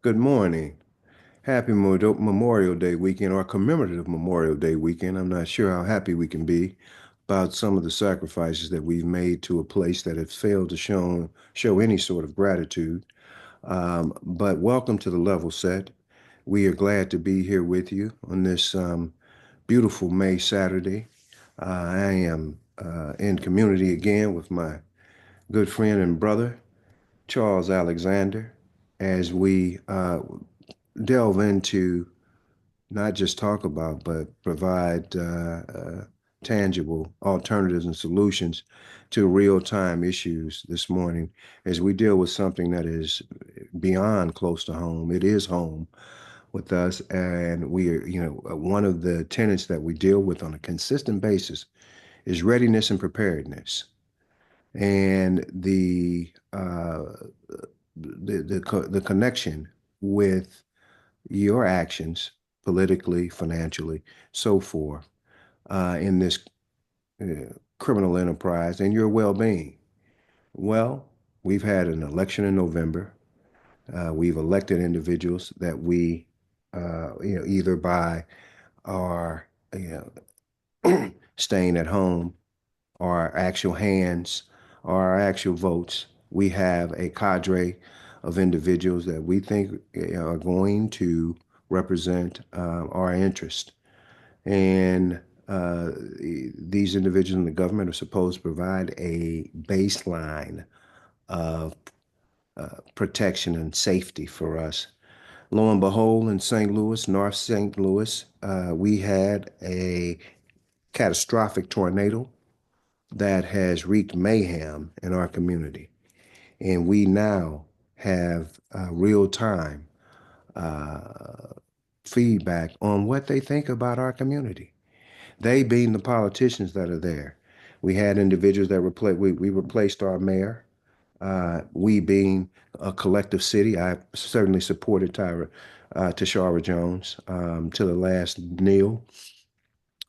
Good morning. Happy Memorial Day weekend or commemorative Memorial Day weekend. I'm not sure how happy we can be about some of the sacrifices that we've made to a place that has failed to show any sort of gratitude. But welcome to the Level Set. We are glad to be here with you on this beautiful May Saturday. I am in community again with my good friend and brother, Charles Alexander, as we delve into not just talk about, but provide tangible alternatives and solutions to real-time issues this morning as we deal with something that is beyond close to home. It is home with us, and we are, one of the tenets that we deal with on a consistent basis is readiness and preparedness. And the connection with your actions politically, financially, so forth, in this criminal enterprise and your well-being. Well, we've had an election in November. We've elected individuals that we, either by our, staying at home, our actual hands, or our actual votes. We have a cadre of individuals that we think are going to represent our interest. And these individuals in the government are supposed to provide a baseline of protection and safety for us. Lo and behold, in St. Louis, North St. Louis, we had a catastrophic tornado that has wreaked mayhem in our community. And we now have real time feedback on what they think about our community. They being the politicians that are there. We had individuals that we replaced our mayor. We being a collective city, I certainly supported Tashara Jones to the last kneel.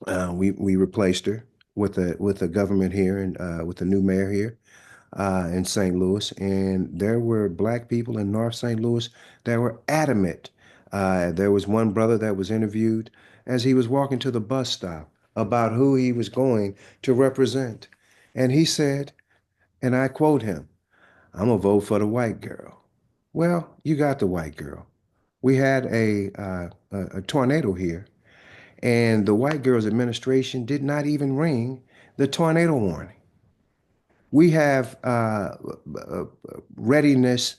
We replaced her with a government here and with a new mayor here in St. Louis, and there were Black people in North St. Louis that were adamant. There was one brother that was interviewed as he was walking to the bus stop about who he was going to represent. And he said, and I quote him, "I'm gonna vote for the white girl." Well, you got the white girl. We had a tornado here, and the white girl's administration did not even ring the tornado warning. We have readiness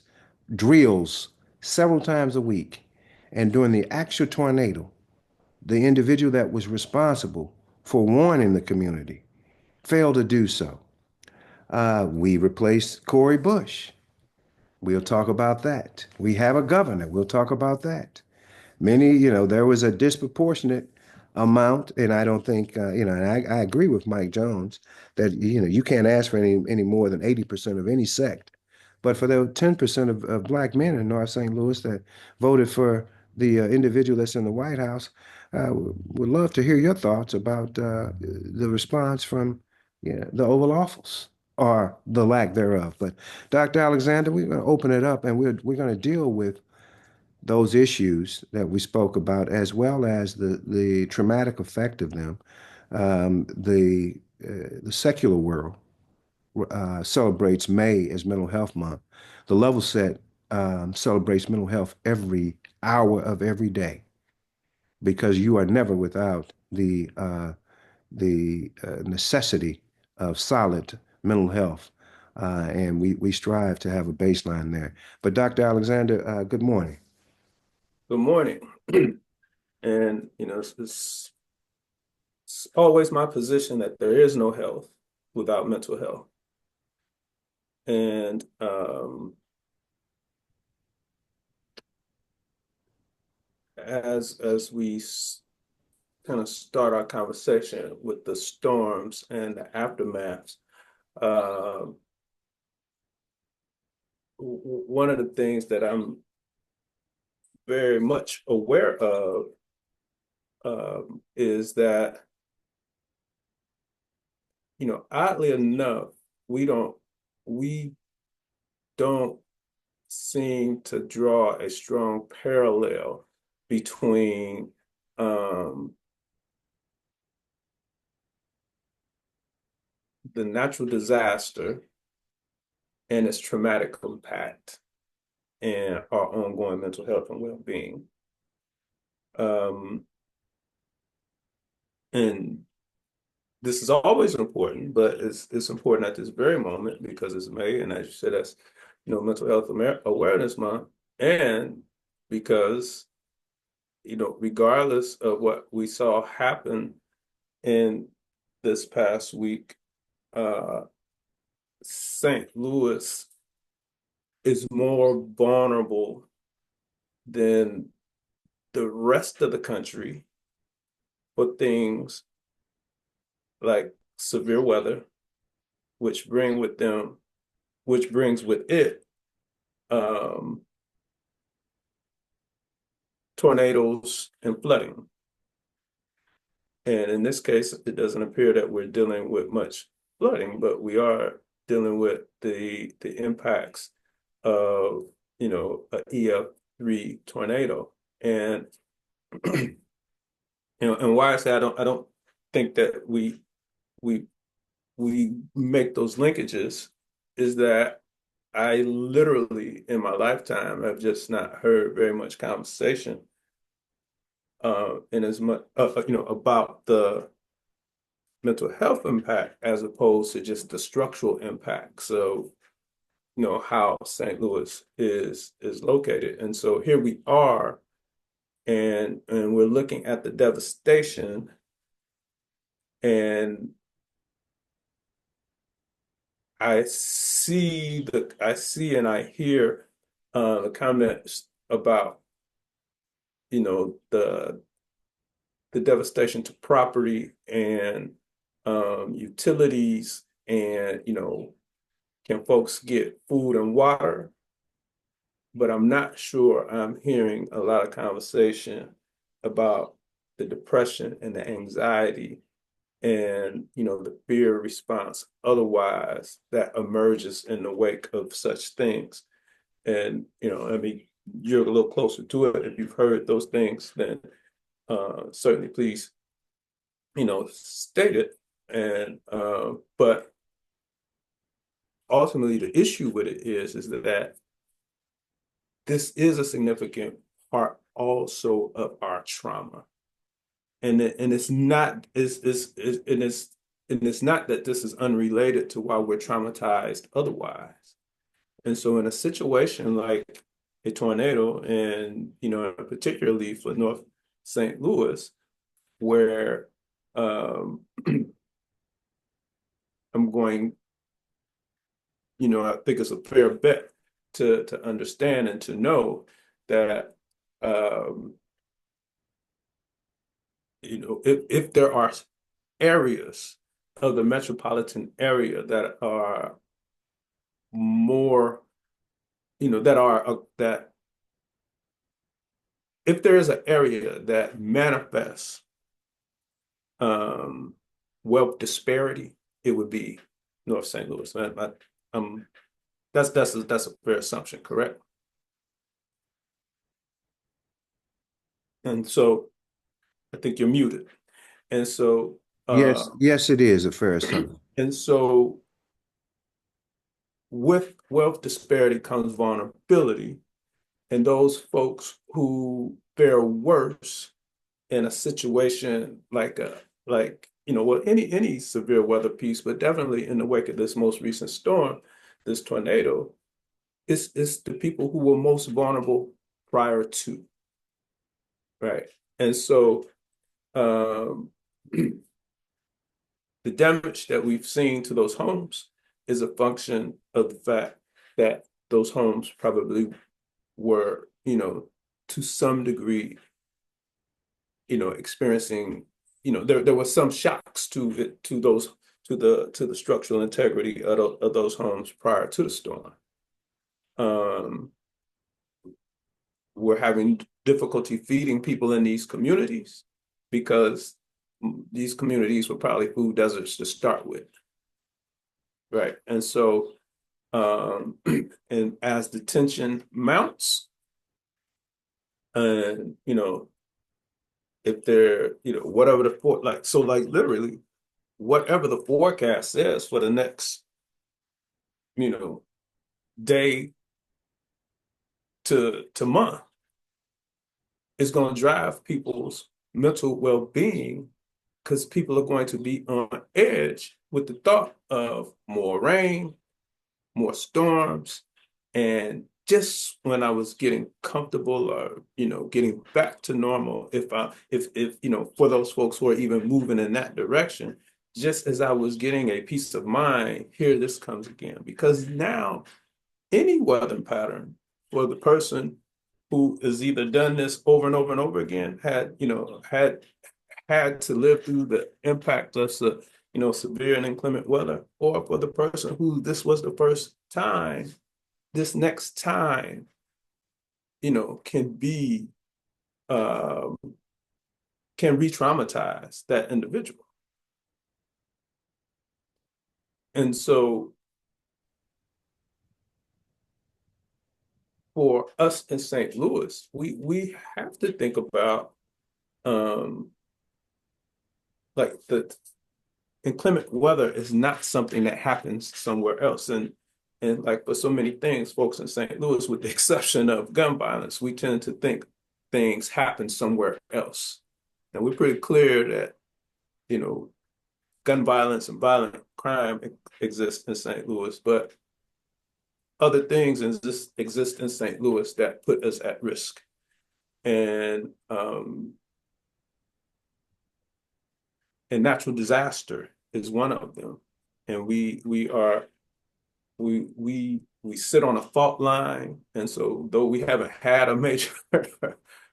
drills several times a week. And during the actual tornado, the individual that was responsible for warning the community failed to do so. We replaced Cori Bush. We'll talk about that. We have a governor. We'll talk about that. There was a disproportionate amount, and I don't think, and I agree with Mike Jones that, you can't ask for any more than 80% of any sect. But for the 10% of Black men in North St. Louis that voted for the individual that's in the White House, would love to hear your thoughts about the response from the Oval Office or the lack thereof. But Dr. Alexander, we're going to open it up and we're going to deal with those issues that we spoke about, as well as the traumatic effect of them. The secular world celebrates May as Mental Health Month. The Level Set celebrates mental health every hour of every day because you are never without the necessity of solid mental health. And we strive to have a baseline there. But Dr. Alexander, good morning. Good morning. And, it's always my position that there is no health without mental health. And as we kind of start our conversation with the storms and the aftermaths, one of the things that I'm very much aware of is that, oddly enough, we don't seem to draw a strong parallel between the natural disaster and its traumatic impact and our ongoing mental health and well-being. And this is always important, but it's important at this very moment because it's May, and as you said, that's Mental Health Awareness Month, and because regardless of what we saw happen in this past week, St. Louis is more vulnerable than the rest of the country for things like severe weather, which brings with it tornadoes and flooding. And in this case, it doesn't appear that we're dealing with much flooding, but we are dealing with the impacts of a EF3 tornado. And and why I say I don't think that we make those linkages is that I literally in my lifetime have just not heard very much conversation in as much about the mental health impact as opposed to just the structural impact. So how St. Louis is located, and so here we are, and we're looking at the devastation, and I see and I hear the comments about the devastation to property and utilities, and can folks get food and water? But I'm not sure I'm hearing a lot of conversation about the depression and the anxiety and the fear response otherwise that emerges in the wake of such things. And I mean, you're a little closer to it. If you've heard those things, then certainly please state it. And but ultimately the issue with it is that this is a significant part also of our trauma. And it's not that this is unrelated to why we're traumatized otherwise. And so in a situation like a tornado, and particularly for North St. Louis, where I'm going, I think it's a fair bet to understand and to know that if there are areas of the metropolitan area that are more, that if there is an area that manifests wealth disparity, it would be North St. Louis. That's a fair assumption, correct? And so I think you're muted. And so yes, it is a fair assumption. and so with wealth disparity comes vulnerability, and those folks who fare worse in a situation like any severe weather piece, but definitely in the wake of this most recent storm, this tornado, it's the people who were most vulnerable prior to, right? And so the damage that we've seen to those homes is a function of the fact that those homes probably were, to some degree, experiencing, there were some shocks to the structural integrity of those homes prior to the storm. We're having difficulty feeding people in these communities because these communities were probably food deserts to start with, right? And so Um, and as the tension mounts, and if they're, whatever the like, so like literally, whatever the forecast says for the next, you know, day to month is going to drive people's mental well-being because people are going to be on edge with the thought of more rain, more storms. And just when I was getting comfortable or, getting back to normal, if for those folks who are even moving in that direction, just as I was getting a peace of mind, here this comes again. Because now any weather pattern for the person who has either done this over and over and over again, had to live through the impact of severe and inclement weather, or for the person who this was the first time, this next time, can be um, can re-traumatize that individual. And so for us in St. Louis, we have to think about um, like the inclement weather is not something that happens somewhere else. And like for so many things, folks in St. Louis, with the exception of gun violence, we tend to think things happen somewhere else. And we're pretty clear that, you know, gun violence and violent crime exist in St. Louis, but other things exist in St. Louis that put us at risk. And and natural disaster is one of them. And we sit on a fault line, and so though we haven't had a major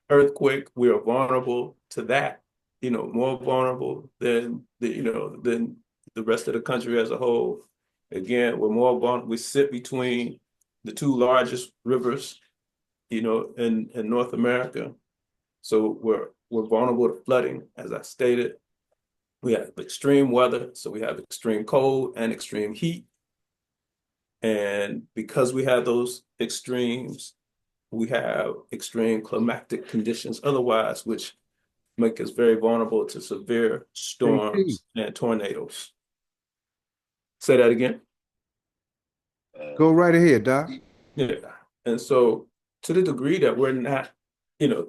earthquake, we are vulnerable to that. More vulnerable than the rest of the country as a whole. Again, we're more vulnerable. We sit between the two largest rivers, in North America, so we're vulnerable to flooding, as I stated. We have extreme weather, so we have extreme cold and extreme heat. And because we have those extremes, we have extreme climatic conditions otherwise, which make us very vulnerable to severe JT, storms and tornadoes. Say that again. go right ahead, Doc. Yeah. And so to the degree that we're not, you know,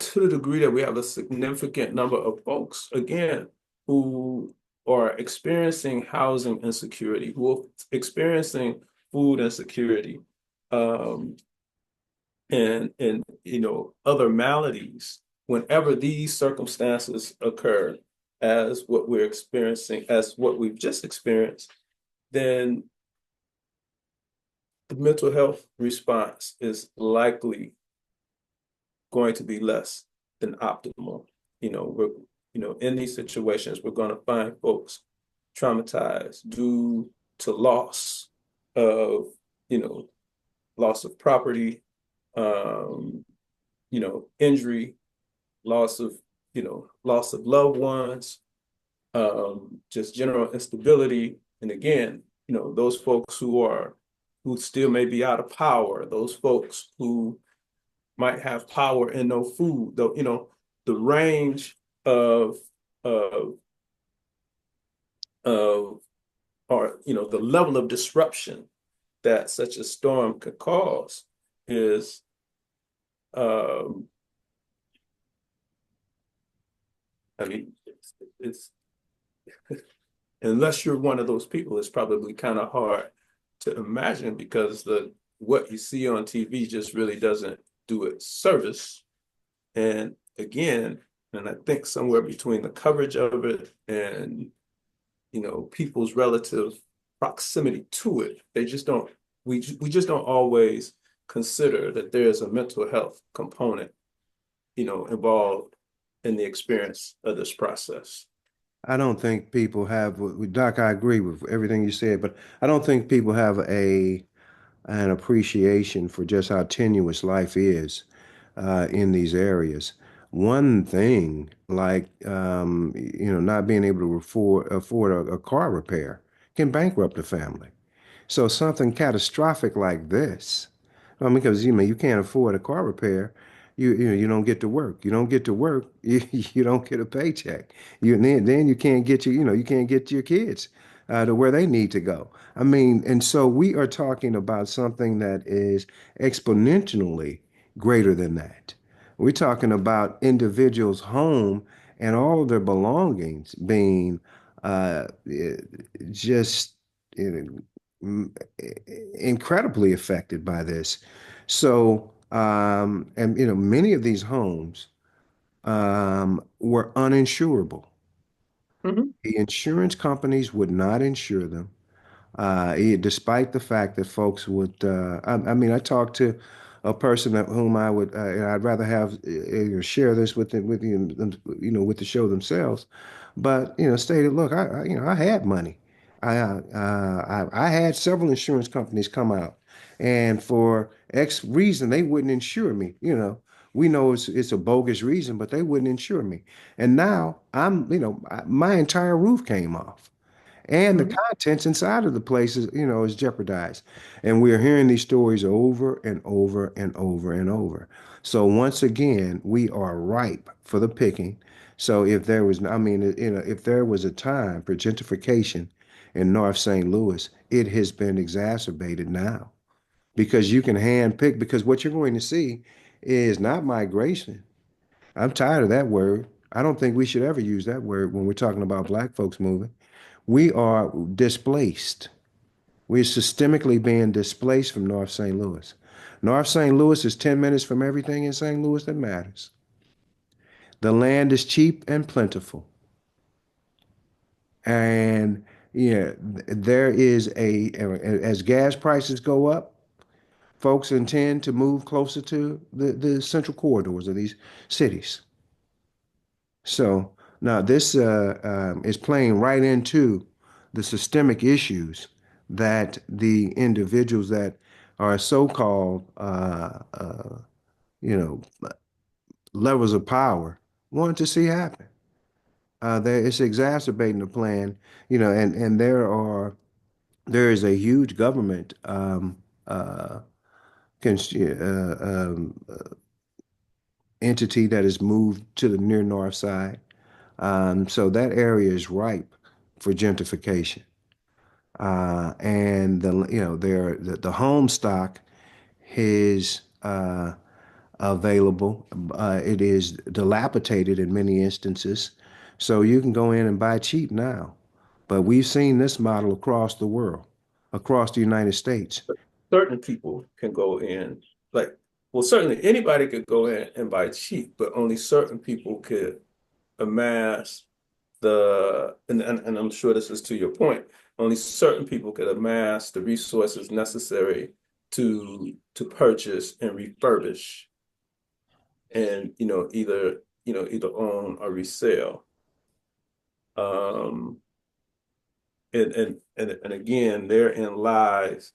to the degree that we have a significant number of folks, again, who are experiencing housing insecurity, who are experiencing food insecurity, um, and other maladies, whenever these circumstances occur, as what we're experiencing, as what we've just experienced, then the mental health response is likely going to be less than optimal. We're in these situations, we're going to find folks traumatized due to of loss of property, um, injury, loss of loved ones, just general instability. And again, those folks who still may be out of power, those folks who might have power and no food, though, the range of of of or the level of disruption that such a storm could cause is um I mean it's unless you're one of those people, it's probably kind of hard to imagine, because the what you see on TV just really doesn't do it service. And again, and I think somewhere between the coverage of it and people's relative proximity to it, they just don't we just don't always consider that there's a mental health component, involved in the experience of this process. I don't think people have, Doc, I agree with everything you said, but I don't think people have an appreciation for just how tenuous life is in these areas. One thing, like not being able to afford a car repair. can bankrupt a family. So something catastrophic like this, I mean, because you can't afford a car repair, you don't get to work. You don't get to work, you don't get a paycheck. Then you can't get you can't get your kids to where they need to go. I mean, and so we are talking about something that is exponentially greater than that. We're talking about individuals' home and all their belongings being just incredibly affected by this. So, and many of these homes were uninsurable. Mhm. The insurance companies would not insure them. Despite the fact that folks would, I mean, I talked to a person that whom I would, and I'd rather have share this with with the show themselves, but stated, look, I had money, I had several insurance companies come out, and for X reason they wouldn't insure me. We know it's a bogus reason, but they wouldn't insure me, and now my entire roof came off and the Mhm. contents inside of the place is jeopardized. And we're hearing these stories over and over and over and over. So once again, we are ripe for the picking. So if there was, I mean, if there was a time for gentrification in North St. Louis, it has been exacerbated now because you can hand pick, because what you're going to see is not migration. I'm tired of that word. I don't think we should ever use that word when we're talking about black folks moving. We are displaced. We're systemically being displaced from North St. Louis. North St. Louis is 10 minutes from everything in St. Louis that matters. The land is cheap and plentiful. And there is as gas prices go up, folks intend to move closer to the central corridors of these cities. So now this is playing right into the systemic issues that the individuals that are so-called, you know, levels of power want to see happen. It's exacerbating the plan, and there is a huge government cons- uh, um, entity that has moved to the near north side. So that area is ripe for gentrification. And the home stock is available. It is dilapidated in many instances. So you can go in and buy cheap now. But we've seen this model across the world, across the United States. Certain people can go in, like, well, certainly anybody could go in and buy cheap, but only certain people could amass and I'm sure this is to your point, only certain people could amass the resources necessary to purchase and refurbish and either own or resell. Um, and again, therein lies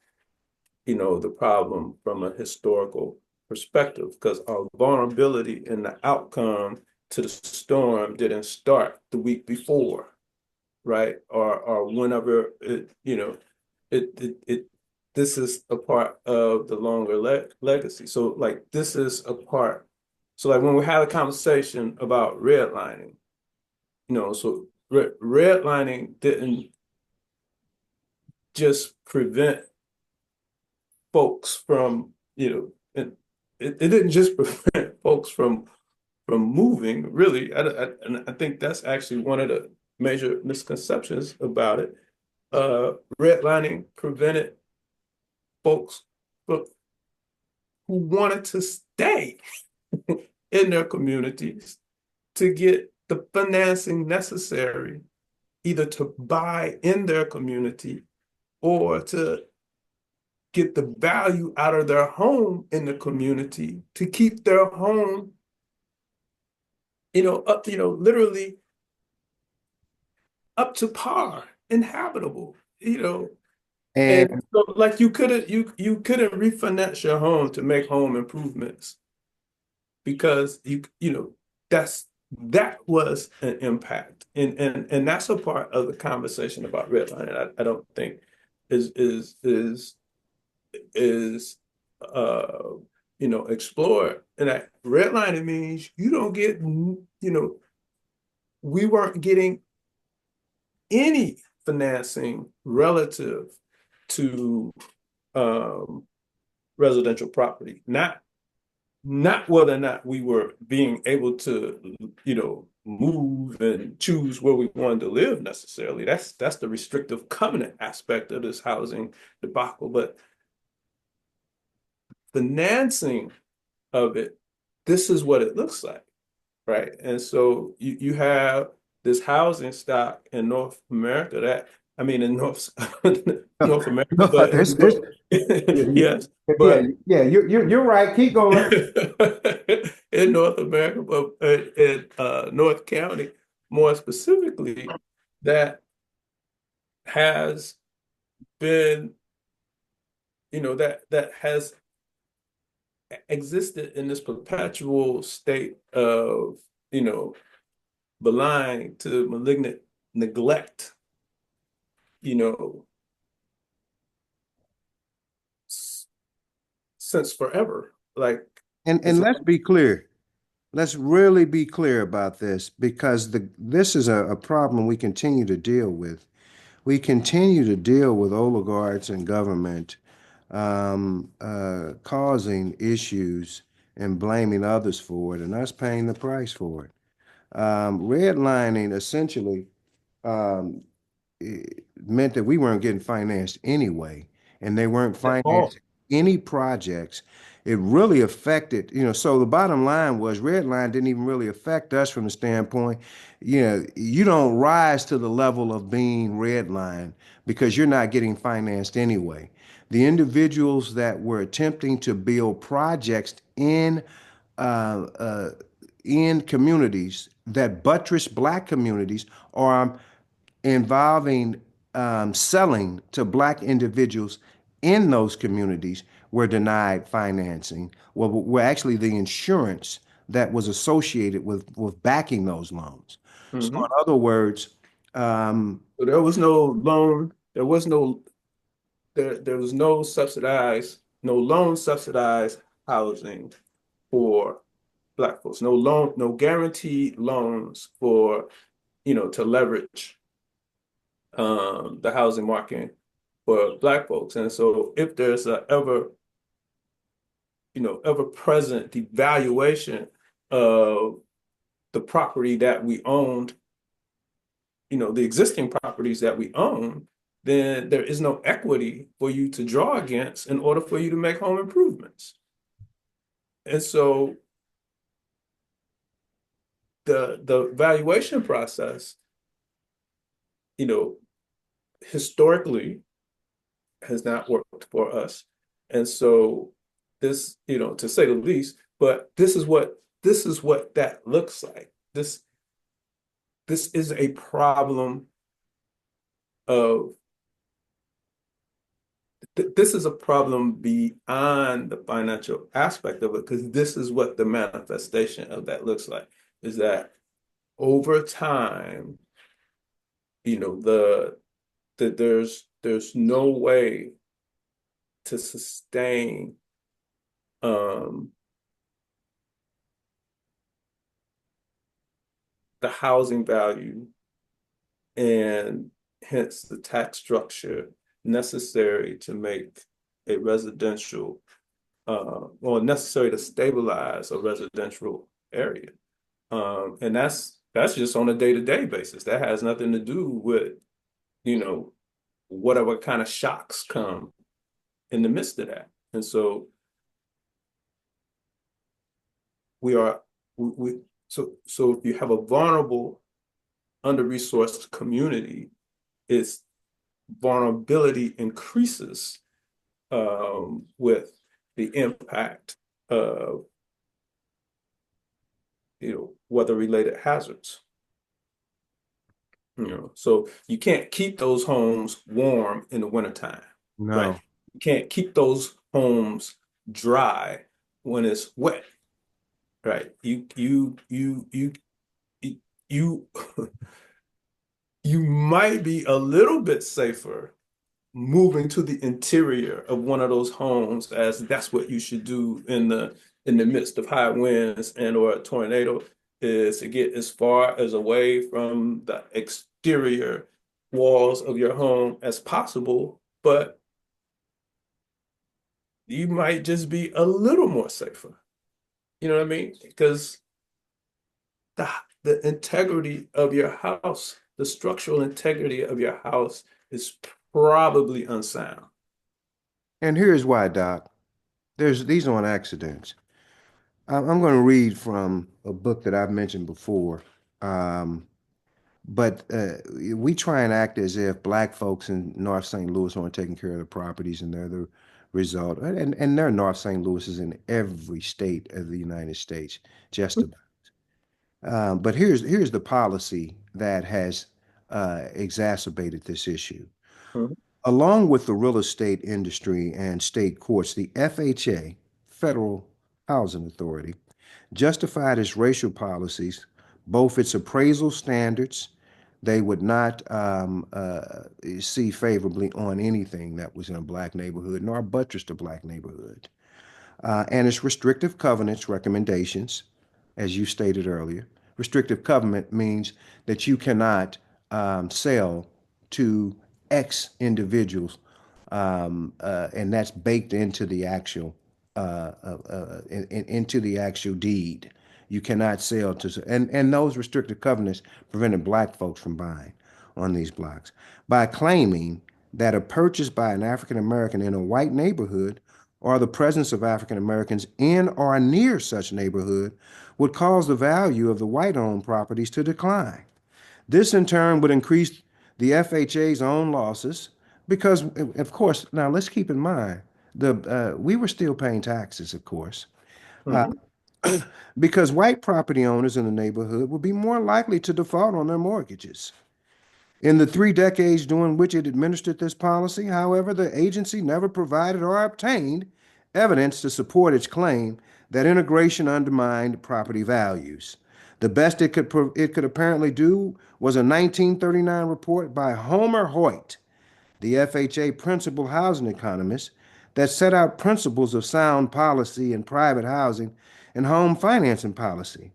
the problem from a historical perspective, because our vulnerability in the outcome to the storm didn't start the week before, right? Or whenever it this is a part of the longer legacy. So like this is a part. So like when we had a conversation about redlining, so redlining didn't just prevent folks from, it didn't just prevent folks from moving, really. And I think that's actually one of the major misconceptions about it. Redlining prevented folks who wanted to stay in their communities to get the financing necessary either to buy in their community or to get the value out of their home in the community to keep their home, up, literally up to par, inhabitable, And And so like you couldn't refinance your home to make home improvements because that's that was an impact, and that's a part of the conversation about redlining. I don't think is is uh explored. And that redlining means you don't get, we weren't getting any financing relative to um residential property. Not whether or not we were being able to, move and choose where we wanted to live necessarily. That's the restrictive covenant aspect of this housing debacle. But financing of it, this is what it looks like, right? And so you have this housing stock in North America that, I mean, in North North America, No, but it's yeah, yes, yeah, but yeah. You're right. Keep going. in North America, but in North County, more specifically, that has been, that has existed in this perpetual state of, you know, blind to malignant neglect, you know, since forever. Like And it's let's be clear. Let's really be clear about this because this is a problem we continue to deal with. We continue to deal with oligarchs and government causing issues and blaming others for it and us paying the price for it. Redlining essentially um, it meant that we weren't getting financed anyway, and they weren't at all. financing any projects. It really affected, so the bottom line was red line didn't even really affect us from the standpoint, you don't rise to the level of being red line because you're not getting financed anyway. The individuals that were attempting to build projects uh, uh, in communities that buttress black communities or involving selling to black individuals in those communities were denied financing. Well, were actually the insurance that was associated with backing those loans. So, Mhm. in other words, um, So there was no loan, there was no subsidized, no loan subsidized housing for Black folks. No loan, no guaranteed loans for, to leverage the housing market for Black folks. And so if there's a ever present devaluation of the property that we owned, the existing properties that we own, then there is no equity for you to draw against in order for you to make home improvements. And so the valuation process, you know, historically has not worked for us. And so this, to say the least, but this is what that looks like. This is a problem of this is a problem beyond the financial aspect of it, because this is what the manifestation of that looks like, is that over time, there's no way to sustain um the housing value and hence the tax structure necessary to make a residential or necessary to stabilize a residential area. And that's just on a day-to-day basis. That has nothing to do with, you know, whatever kind of shocks come in the midst of that. And so we are we so if you have a vulnerable, under-resourced community, its vulnerability increases with the impact of weather-related hazards. So you can't keep those homes warm in the wintertime, right? no. You can't keep those homes dry when it's wet, right? You you you might be a little bit safer moving to the interior of one of those homes, as that's what you should do in the midst of high winds and or a tornado, is to get as far as away from the exterior walls of your home as possible. But you might just be a little more safer. You know what I mean? Because the the integrity of your house, the structural integrity of your house is probably unsound. And here's why, Doc. These aren't accidents. I'm going to read from a book that I've mentioned before. Um, but we try and act as if black folks in North St. Louis aren't taking care of the properties and they're the result. And there are North St. Louis's in every state of the United States, just about. But here's the policy that has exacerbated this issue. Mhm. Along with the real estate industry and state courts, the FHA, Federal Housing Authority, justified its racial policies, both its appraisal standards. They would not see favorably on anything that was in a black neighborhood, nor buttressed a black neighborhood. And its restrictive covenants recommendations, as you stated earlier. Restrictive covenant means that you cannot sell to X individuals, and that's baked into the actual into the actual deed. You cannot sell to, and those restrictive covenants prevented black folks from buying on these blocks by claiming that a purchase by an African American in a white neighborhood or the presence of African Americans in or near such neighborhood would cause the value of the white-owned properties to decline. This in turn would increase the FHA's own losses because, of course, now let's keep in mind the we were still paying taxes, of course, uh, Mhm. because white property owners in the neighborhood would be more likely to default on their mortgages. In the 3 decades during which it administered this policy, however, the agency never provided or obtained evidence to support its claim that integration undermined property values. The best it could apparently do was a 1939 report by Homer Hoyt, the FHA principal housing economist, that set out principles of sound policy in private housing and home financing policy.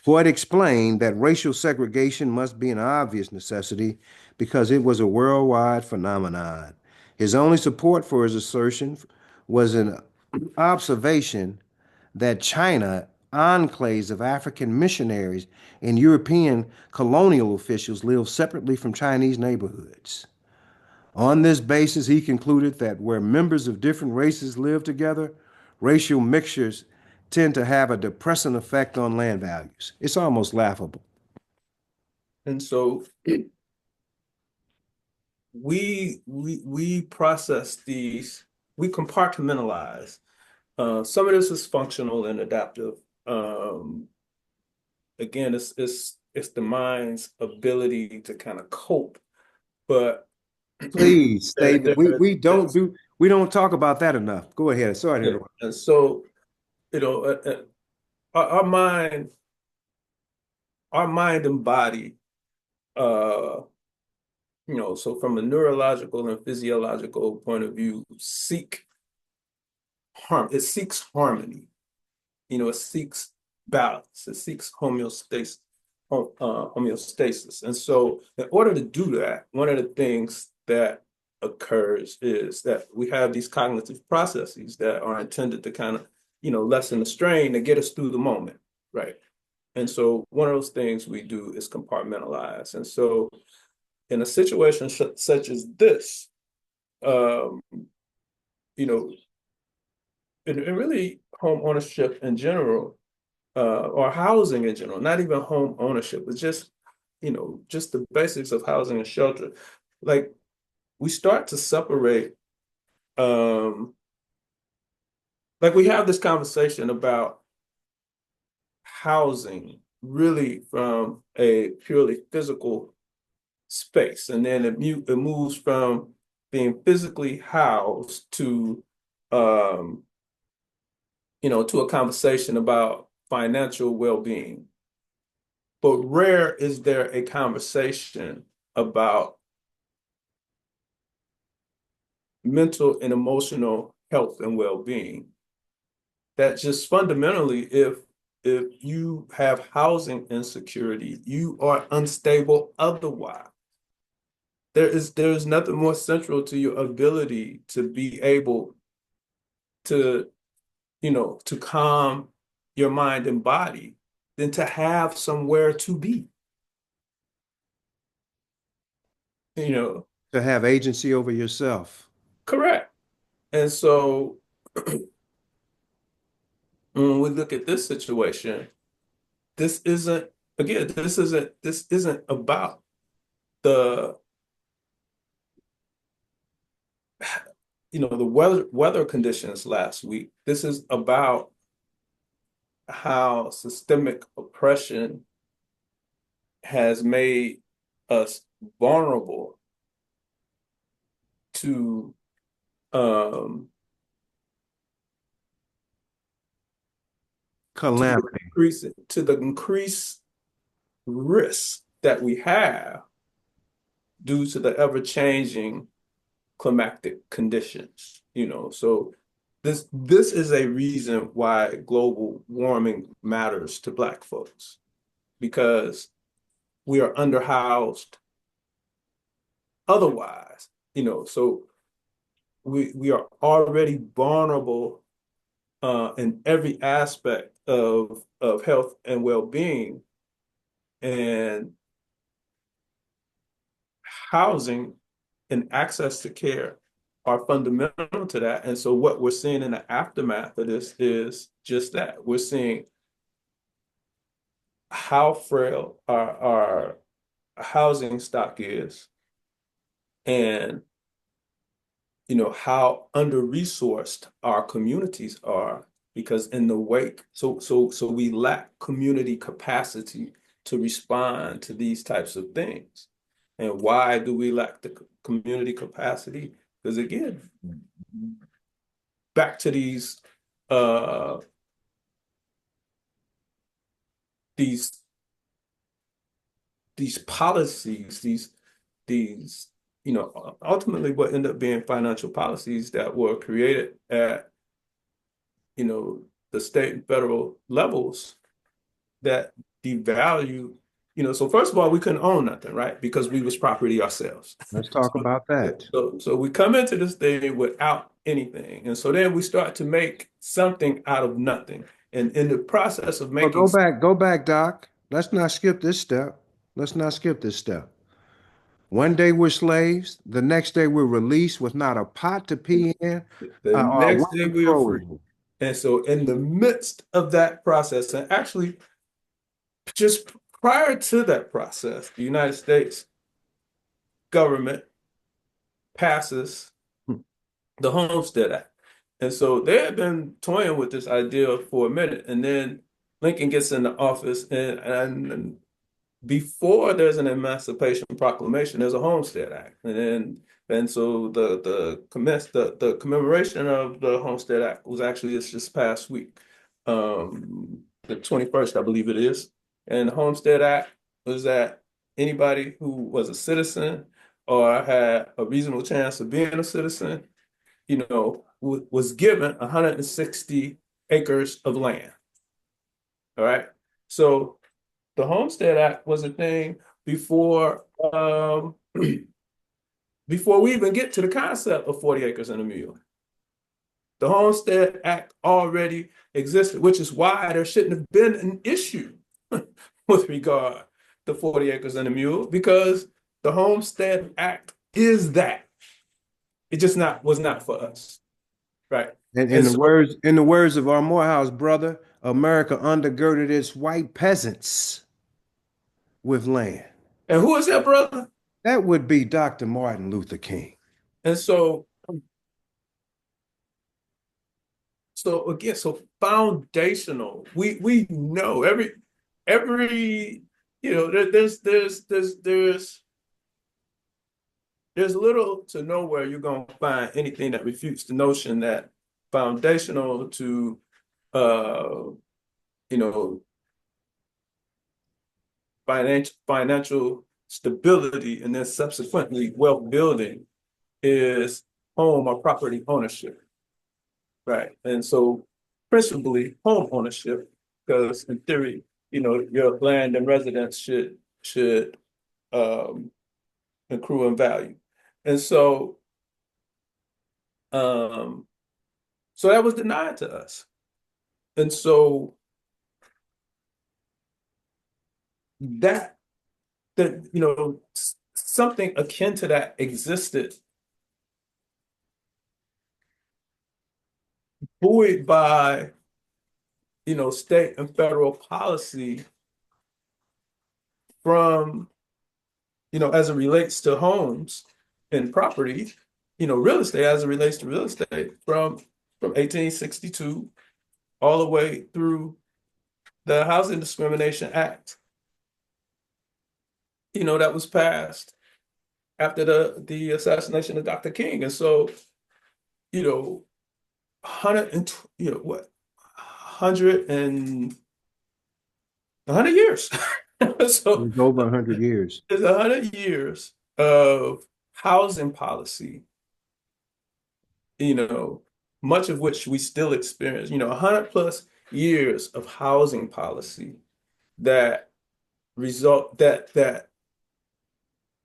Floyd explained that racial segregation must be an obvious necessity because it was a worldwide phenomenon. His only support for his assertion was an observation that China enclaves of African missionaries and European colonial officials live separately from Chinese neighborhoods. On this basis, he concluded that where members of different races live together, racial mixtures tend to have a depressing effect on land values. It's almost laughable. And so we process these, we compartmentalize. Some of this is functional and adaptive. Um, again, it's the mind's ability to kind of cope, but Please there, stay. there, there's, We don't talk about that enough. Go ahead. Sorry to yeah. interrupt. And so, you know, our mind, our mind and body, uh, so from a neurological and physiological point of view, it seeks harmony. It seeks balance. It seeks homeostasis. And so in order to do that, one of the things that occurs is that we have these cognitive processes that are intended to kind of, lessen the strain to get us through the moment, right? And so one of those things we do is compartmentalize. And so in a situation such as this, um, you know, and really home ownership in general, or housing in general, not even home ownership, but just, just the basics of housing and shelter. Like we start to separate, um, like we have this conversation about housing really from a purely physical space. And then it moves from being physically housed um, to a conversation about financial well-being. but rare is there a conversation about mental and emotional health and well-being. That just fundamentally, if you have housing insecurity, you are unstable otherwise. There is nothing more central to your ability to be able to, to calm your mind and body than to have somewhere to be. You know, To have agency over yourself. correct. And so when we look at this situation, this isn't again, this isn't about the the weather conditions last week. This is about how systemic oppression has made us vulnerable to um Calamity. to the increased risk that we have due to the ever-changing climatic conditions. So this is a reason why global warming matters to Black folks, because we are underhoused otherwise. So we are already vulnerable in every aspect of health and well-being, and housing and access to care are fundamental to that. And so what we're seeing in the aftermath of this is just that. We're seeing how frail our housing stock is, and how under-resourced our communities are, because in the wake, so we lack community capacity to respond to these types of things. And why do we lack the community capacity? Because again, back to uh these these policies, these ultimately what end up being financial policies that were created at the state and federal levels that devalue. So first of all, we couldn't own nothing, right? Because we was property ourselves. Let's talk about that. So we come into this thing without anything. And so then we start to make something out of nothing. And in the process of Well, making, go back, Doc. Let's not skip this step. Let's not skip this step. One day we're slaves, the next day we're released with not a pot to pee in the or a next day weapon we are free. frozen. And so in the midst of that process, and actually just prior to that process, the United States government passes the Homestead Act. And so they had been toying with this idea for a minute. And then Lincoln gets into office, and before there's an Emancipation Proclamation, there's a Homestead Act. And so the commemoration of the Homestead Act was actually this past week, the 21st, I believe it is. And the Homestead Act was that anybody who was a citizen or had a reasonable chance of being a citizen, was given 160 acres of land. All right. So the Homestead Act was a thing before before we even get to the concept of 40 acres and a mule. The Homestead Act already existed, which is why there shouldn't have been an issue with regard to 40 acres and a mule, because the Homestead Act is that. It just was not for us. Right. And And so, in the words of our Morehouse brother, America undergirded its white peasants with land. and who is that brother? That would be Dr. Martin Luther King. And so again, so foundational. We know every there's little to nowhere you're gonna find anything that refutes the notion that foundational to uh you know financial stability and then subsequently wealth building is home or property ownership, right? And so principally home ownership, because in theory, your land and residence should um, accrue in value. And um, so that was denied to us. And so that something akin to that existed, buoyed by state and federal policy from as it relates to homes and property, real estate as it relates to real estate from 1862 all the way through the Housing Discrimination Act, that was passed after the assassination of Dr. King. And so, 100 and what 100 years. So It's over 100 years. it's 100 years of housing policy, you know, much of which we still experience, 100 plus years of housing policy that that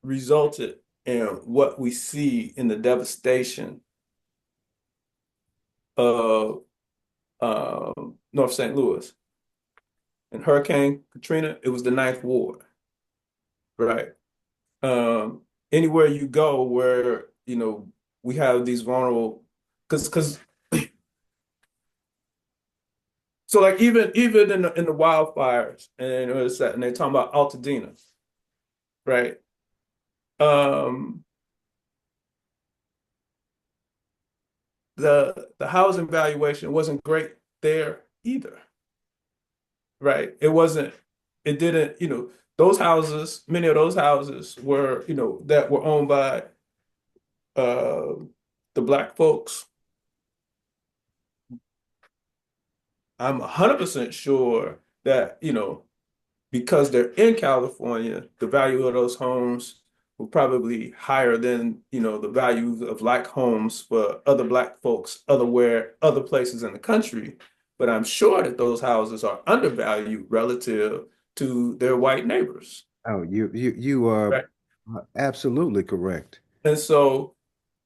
resulted in what we see in the devastation of North St. Louis. And Hurricane Katrina, it was the ninth ward, right? Anywhere you go where, we have these vulnerable, because so like even in the wildfires and and they're talking about Altadena, right? Um, the housing valuation wasn't great there either, right? It didn't, those houses, many of those houses were, that were owned by uh the black folks. I'm 100% sure that, because they're in California, the value of those homes were probably higher than, the value of like homes for other black folks other places in the country. But I'm sure that those houses are undervalued relative to their white neighbors. Oh, you are Right. absolutely correct. And so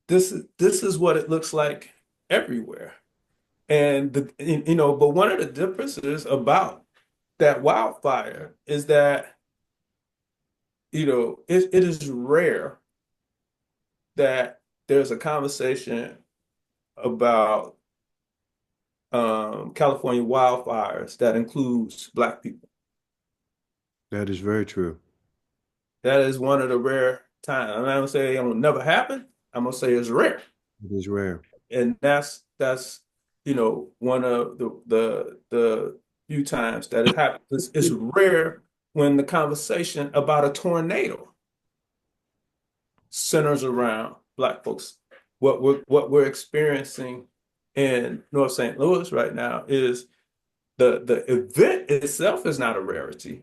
this is what it looks like everywhere. And but one of the differences about that wildfire is that, it is rare that there's a conversation about California wildfires that includes Black people. That is very true. That is one of the rare times. I'm not gonna say it will never happen. I'm gonna say it's rare, It is rare. and that's one of the few times that it happens. It's rare when the conversation about a tornado centers around Black folks. What we're experiencing in North St. Louis right now is the event itself is not a rarity.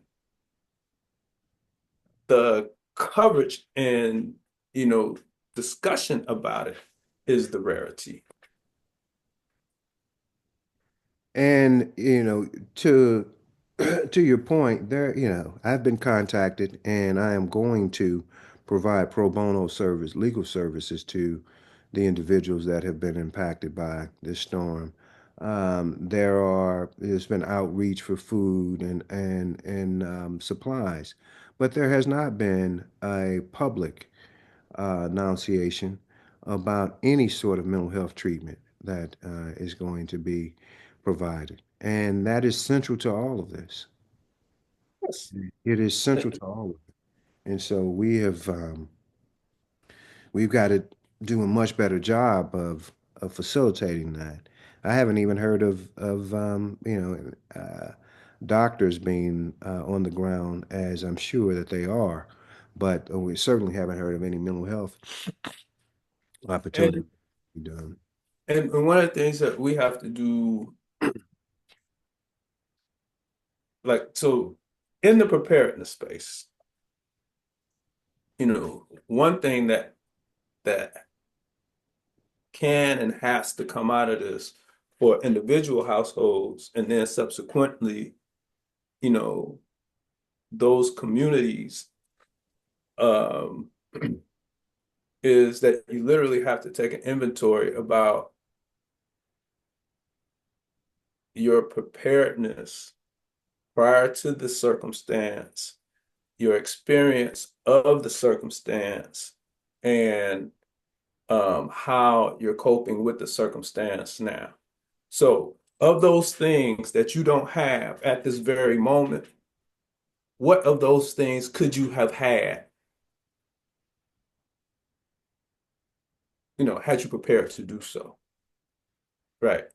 The coverage and discussion about it is the rarity. And, to to your point, I've been contacted and I am going to provide pro bono legal services to the individuals that have been impacted by this storm. There's been outreach for food and supplies, but there has not been a public annunciation about any sort of mental health treatment that is going to be provided. And that is central to all of this. Yes. It is central to all of it. And so we've got to do a much better job of facilitating that. I haven't even heard of doctors being on the ground as I'm sure that they are, but we certainly haven't heard of any mental health opportunity And to be done. and one of the things that we have to do, like, so in the preparedness space, one thing that can and has to come out of this for individual households, and then subsequently, you know, those communities, um, is that you literally have to take an inventory about your preparedness prior to the circumstance, your experience of the circumstance, and how you're coping with the circumstance now. So, of those things that you don't have at this very moment, what of those things could you have had, had you prepared to do so? Right.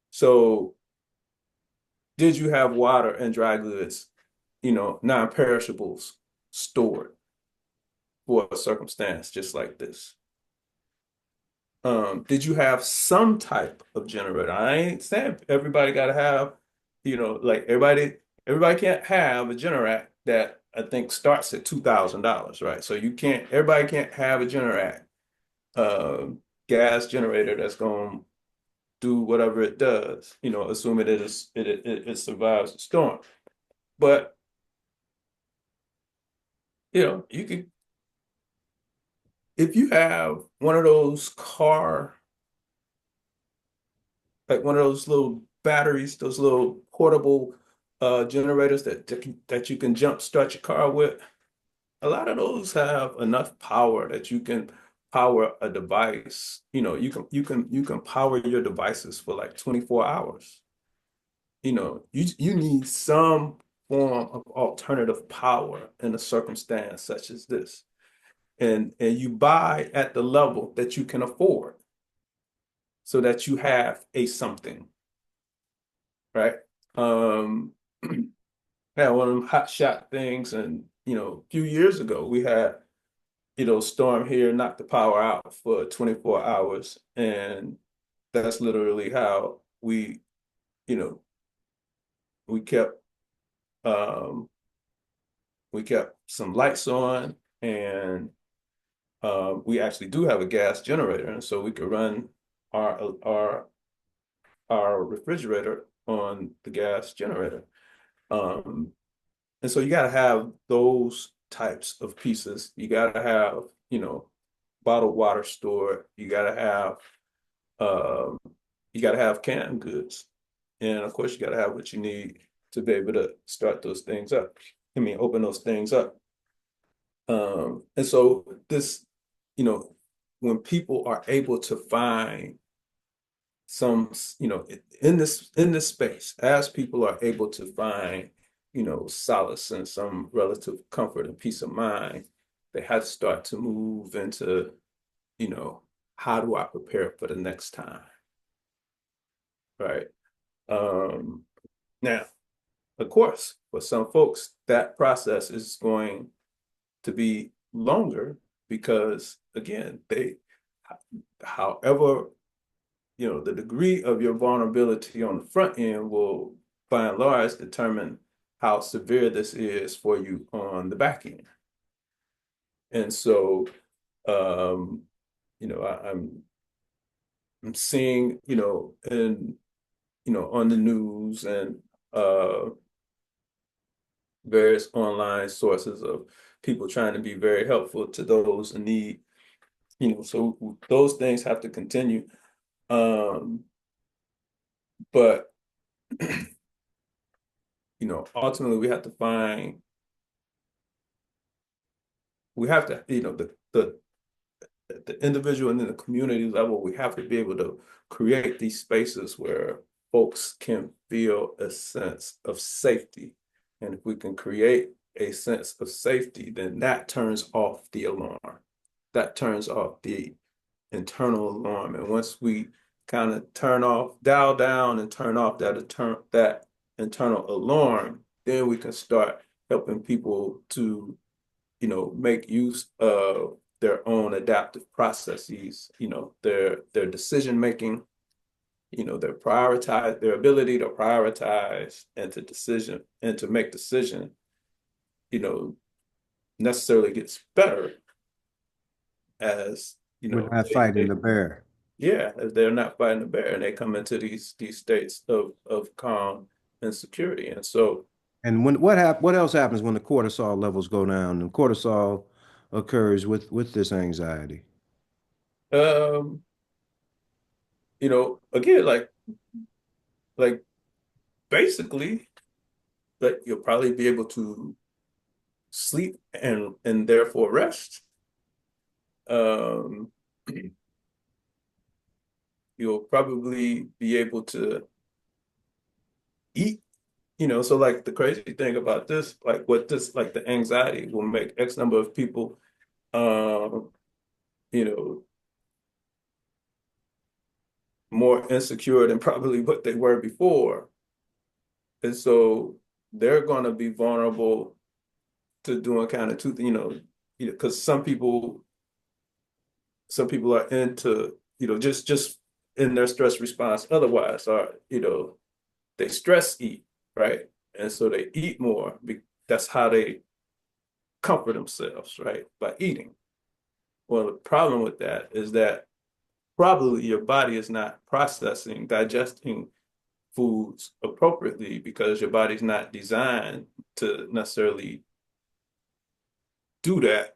So, did you have water and dry goods, non-perishables stored for a circumstance just like this? Did you have some type of generator? I ain't saying everybody got to have, like everybody can't have a Generac that I think starts at $2,000, right? So everybody can't have a Generac gas generator that's going to do whatever it does, assuming it survives the storm. But, you could, if you have one of those like one of those little batteries, those little portable generators that you can jump start your car with. A lot of those have enough power that you can power a device. You can power your devices for like 24 hours. You need some form of alternative power in a circumstance such as this. And you buy at the level that you can afford so that you have a something, right? Um, had one of them hot shot things, and a few years ago we had storm here knocked the power out for 24 hours, and that's literally how you know we kept um we kept some lights on, and we actually do have a gas generator, and so we could run our our our refrigerator on the gas generator. um And so you got to have those types of pieces. You got to have, bottled water stored. Um, you got to have canned goods. And of course, you got to have what you need to be able to start those things up. Open those things up. And so you know, when people are able to find some, in this space, as people are able to find, solace and some relative comfort and peace of mind, they have to start to move into, you know, how do I prepare for the next time? Right. Um, Now, of course, for some folks, that process is going to be longer because, again, however, the degree of your vulnerability on the front end will, by and large, determine how severe this is for you on the back end. And so, um, I'm seeing, on the news and uh, various online sources of people trying to be very helpful to those in need. So those things have to continue. Um, but ultimately we have to, the individual and then the community level, we have to be able to create these spaces where folks can feel a sense of safety. And if we can create a sense of safety, then that turns off the alarm. That turns off the internal alarm. And once we kind of dial down and turn off that internal alarm, then we can start helping people to, make use of their own adaptive processes, their decision making, their ability to prioritize and to make decision you know, necessarily gets better as, We're not fighting they the bear. yeah, as they're not fighting the bear and they come into these states of calm and security. And so, And what else happens when the cortisol levels go down? And cortisol occurs with this anxiety. um, again, like basically, that you'll probably be able to sleep and therefore rest. Um, you'll probably be able to eat, so like the crazy thing about this, like the anxiety will make X number of people, um, you know, more insecure than probably what they were before. And so they're going to be vulnerable to doing kind of two, because some people are into, just in their stress response otherwise are, they stress eat, right? And so they eat more. That's how they comfort themselves, right? By eating. Well, the problem with that is that probably your body is not digesting foods appropriately because your body's not designed to necessarily do that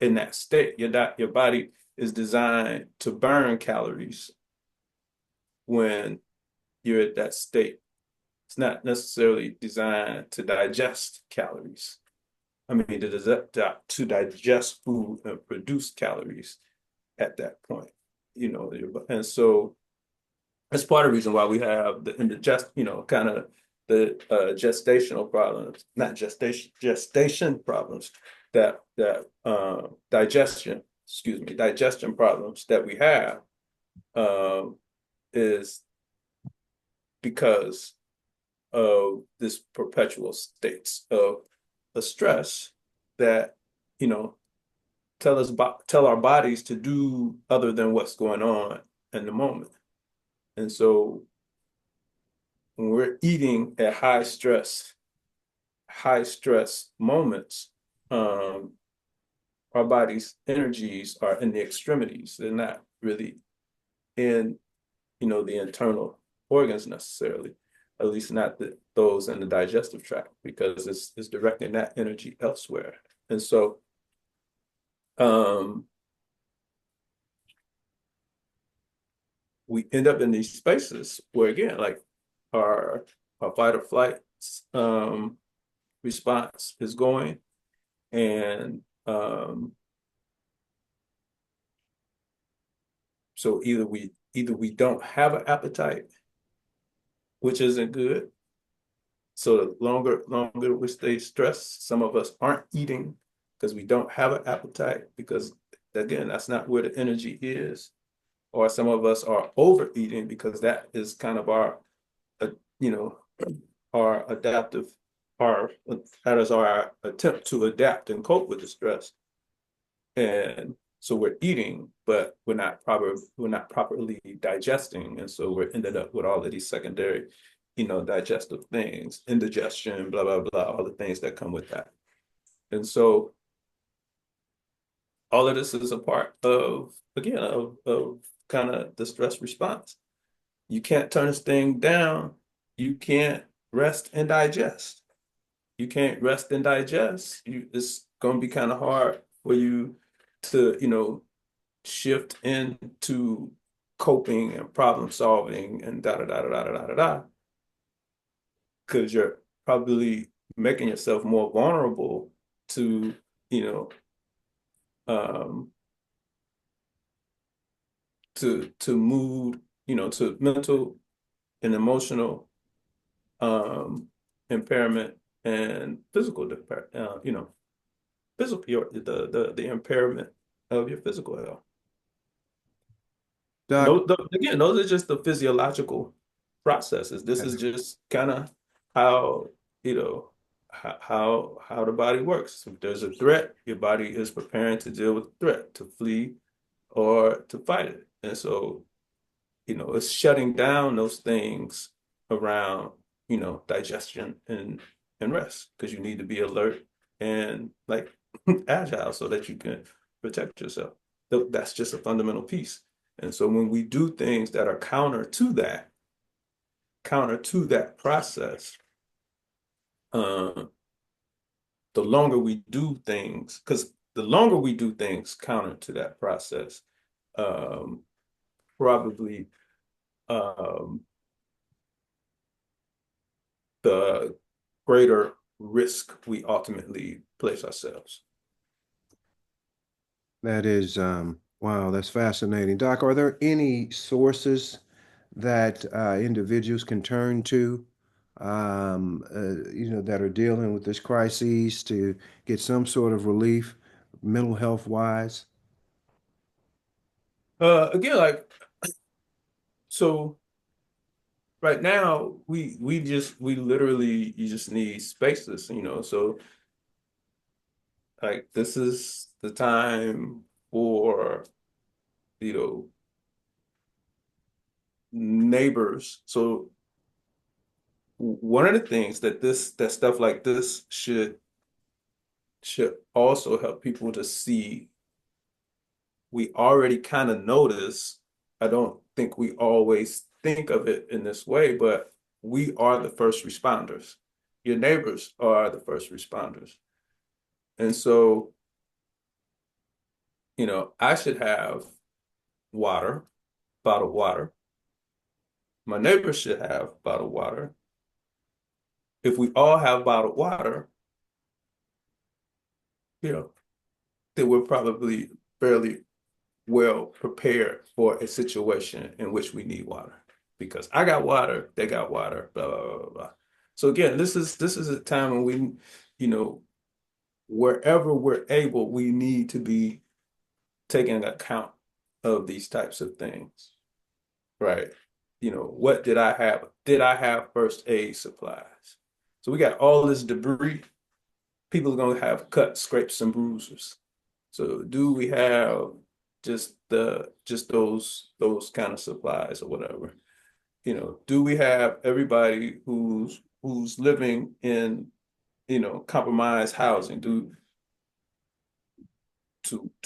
in that state. Your body is designed to burn calories when you're at that state. It's not necessarily designed to digest calories. I mean, to digest food and produce calories at that point, and so that's part of the reason why we have the indigest, kind of the gestational problems, not gestation problems, that digestion problems that we have, um, is because of this perpetual states of a stress that, you know, tell our bodies to do other than what's going on in the moment. And so when we're eating at high stress moments, um, our body's energies are in the extremities. They're not really in, the internal organs necessarily, at least not those in the digestive tract, because it's directing that energy elsewhere. And so, um, we end up in these spaces where, again, like our fight or flight, um, response is going, and so either we don't have an appetite, which isn't good. So the longer we stay stressed, some of us aren't eating because we don't have an appetite, because again, that's not where the energy is. Or some of us are overeating because that is kind of uh, you know, our adaptive, our that is our attempt to adapt and cope with the stress. And so we're eating, but we're not properly digesting. And so we're ended up with all of these secondary, digestive things, indigestion, blah, blah, blah, all the things that come with that. And so all of this is a part of, again, of kind of the stress response. You can't turn this thing down. You can't rest and digest. You can't rest and digest. It's going to be kind of hard for you to, shift into coping and problem solving and da da da da da da da da, because you're probably making yourself more vulnerable to, you know, um, to mood, to mental and emotional, um, impairment and physical the impairment of your physical health. Doc, Again, those are just the physiological processes. This is just kind of how, how the body works. If there's a threat, your body is preparing to deal with the threat, to flee or to fight it. And so, it's shutting down those things around, digestion and rest, because you need to be alert and like agile so that you can protect yourself. That's just a fundamental piece. And so when we do things that are counter to that process, uh, the longer we do things, because the longer we do things counter to that process, um, probably um, the greater risk we ultimately place ourselves. That is, wow, that's fascinating. Doc, are there any sources that individuals can turn to, that are dealing with this crisis to get some sort of relief, mental health wise? Again, like so right now we literally you just need spaces, so like this is the time for, you know, neighbors. So one of the things that stuff like this should also help people to see, we already kind of notice. I don't think we always think of it in this way, but we are the first responders. Your neighbors are the first responders. And so, I should have water, bottled water. My neighbors should have bottled water. If we all have bottled water, you know, then we're probably fairly well prepared for a situation in which we need water. Because I got water, they got water, blah, blah, blah, blah. So again, this is a time when we, wherever we're able, we need to be taking account of these types of things. Right. What did I have? Did I have first aid supplies? So we got all this debris. People are going to have cuts, scrapes, and bruises. So do we have just those kind of supplies or whatever? Do we have everybody who's living in, compromised housing? To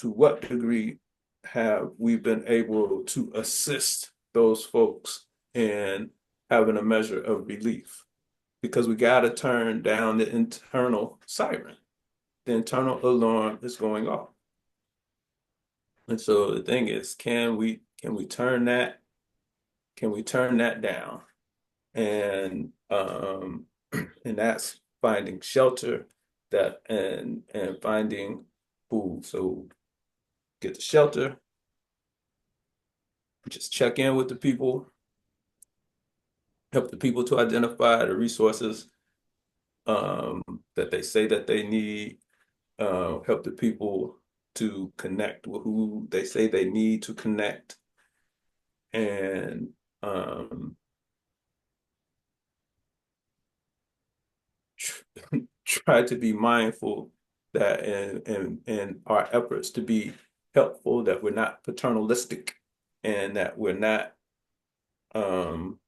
what degree have we been able to assist those folks in having a measure of relief? Because we got to turn down the internal siren. The internal alarm is going off. And so the thing is, can we turn that down? And and that's finding shelter, that and finding food. So get the shelter, just check in with the people, help the people to identify the resources um, that they say that they need, help the people to connect with who they say they need to connect, and tr try to be mindful that in our efforts to be helpful, that we're not paternalistic, and that we're not um,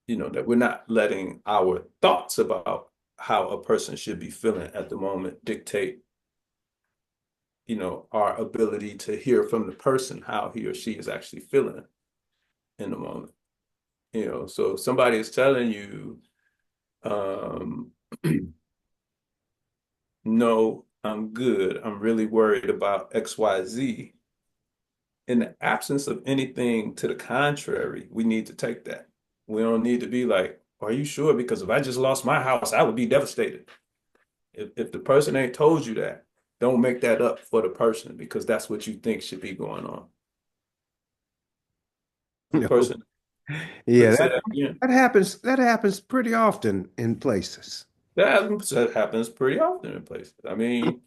that we're not letting our thoughts about how a person should be feeling at the moment dictate, our ability to hear from the person how he or she is actually feeling in the moment. So if somebody is telling you, um, no, I'm good, I'm really worried about XYZ, in the absence of anything to the contrary, we need to take that. We don't need to be like, are you sure? Because if I just lost my house, I would be devastated. If the person ain't told you that, don't make that up for the person, because that's what you think should be going on. The person, Yeah, say that again. that happens. That happens pretty often in places. That happens pretty often in places. I mean,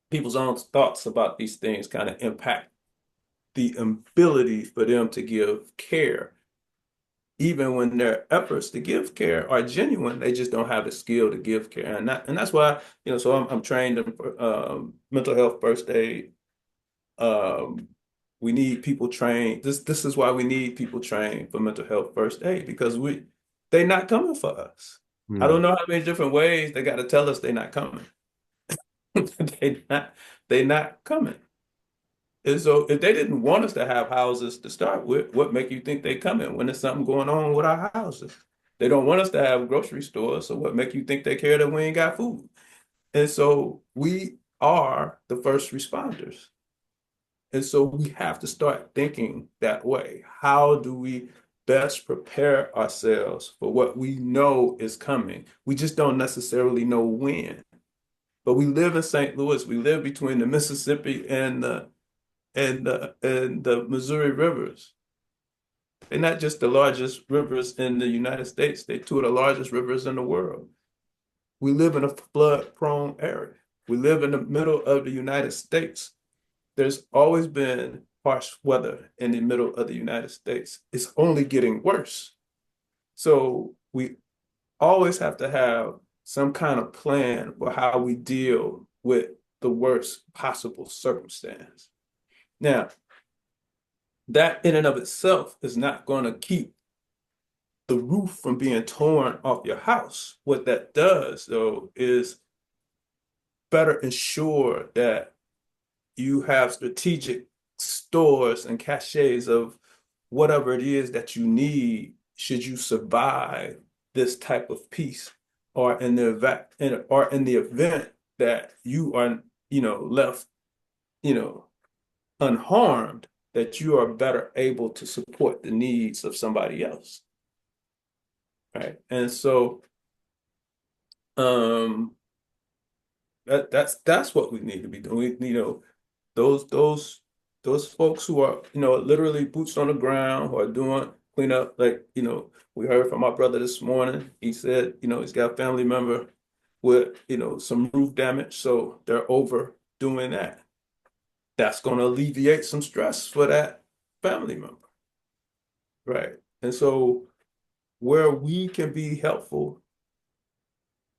people's own thoughts about these things kind of impact the ability for them to give care. Even when their efforts to give care are genuine, they just don't have the skill to give care. And that's why, so I'm trained in mental health first aid. Um, we need people trained. This is why we need people trained for mental health first aid, because They not coming for us. I Hmm. don't know how many different ways they got to tell us they not coming. They not they not coming. And so if they didn't want us to have houses to start with, what make you think they coming when there's something going on with our houses? They don't want us to have grocery stores, so what make you think they care that we ain't got food? And so we are the first responders. And so we have to start thinking that way. How do we best prepare ourselves for what we know is coming? We just don't necessarily know when. But we live in St. Louis. We live between the Mississippi and the Missouri rivers. They're not just the largest rivers in the United States, they're two of the largest rivers in the world. We live in a flood-prone area. We live in the middle of the United States. There's always been harsh weather in the middle of the United States. It's only getting worse. So we always have to have some kind of plan for how we deal with the worst possible circumstance. Now, that in and of itself is not going to keep the roof from being torn off your house. What that does, though, is better ensure that you have strategic stores and caches of whatever it is that you need should you survive this type of piece, or in the event that you are, left, you know, unharmed, that you are better able to support the needs of somebody else. Right. And so um that's what we need to be doing. Those folks who are, literally boots on the ground, who are doing cleanup, like, we heard from my brother this morning. He said, he's got a family member with, some roof damage, so they're over doing that. That's going to alleviate some stress for that family member, right? And so where we can be helpful,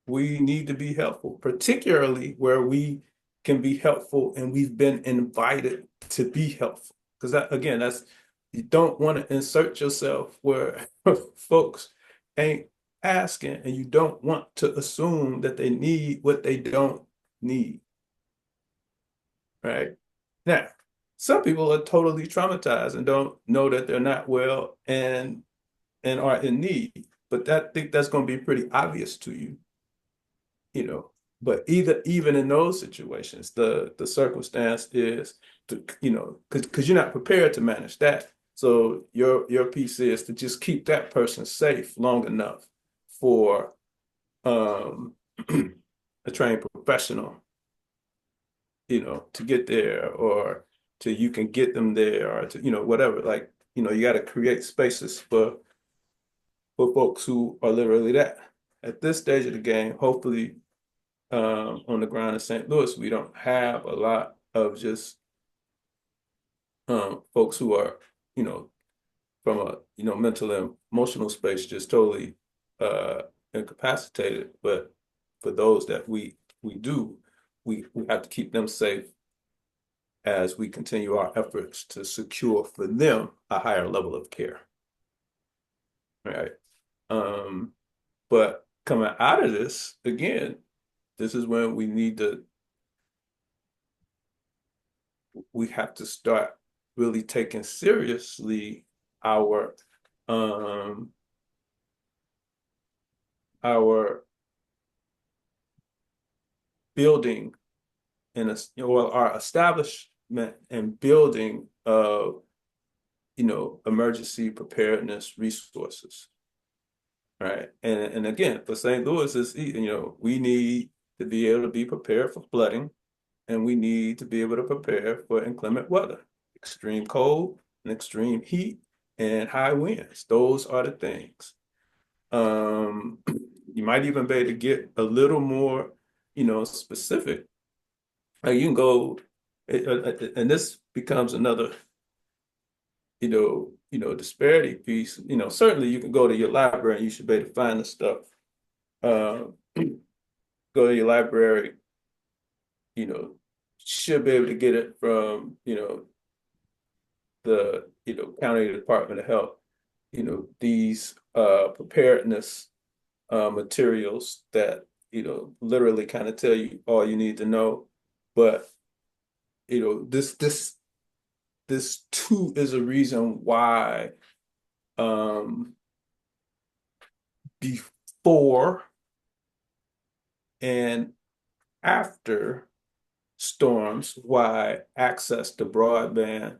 we need to be helpful, particularly where we can be helpful and we've been invited to be helpful. Because that, again, that's, you don't want to insert yourself where folks ain't asking, and you don't want to assume that they need what they don't need. Right. Now, some people are totally traumatized and don't know that they're not well and are in need. But I think that's going to be pretty obvious to you, you know. But even in those situations, the circumstance is to, because you're not prepared to manage that. So your piece is to just keep that person safe long enough for um a trained professional, to get there, or to you can get them there, or to, whatever. Like, you got to create spaces for folks who are literally that. At this stage of the game, hopefully, on the ground in St. Louis, we don't have a lot of just folks who are, you know, from a mental and emotional space, just totally uh, incapacitated. But for those that we do, we have to keep them safe as we continue our efforts to secure for them a higher level of care. Right. Um, but coming out of this, again, this is when we have to start really taking seriously our um our building and our establishment and building of emergency preparedness resources, right? And again, for St. Louis, is we need to be able to be prepared for flooding, and we need to be able to prepare for inclement weather, extreme cold and extreme heat and high winds. Those are the things. Um, you might even be able to get a little more, specific. Like you can go, and this becomes another, disparity piece. Certainly you can go to your library and you should be able to find the stuff. Uh, go to your library, you know, should be able to get it from, the, county department of health. these preparedness materials that, literally kind of tell you all you need to know. But, this too is a reason why before and after storms, why access to broadband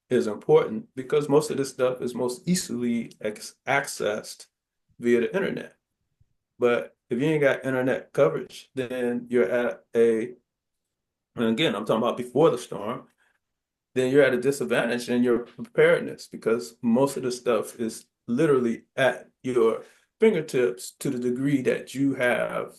is important, because most of this stuff is most easily accessed via the internet. But if you ain't got internet coverage, then you're at and again, I'm talking about before the storm, then you're at a disadvantage in your preparedness, because most of the stuff is literally at your fingertips to the degree that you have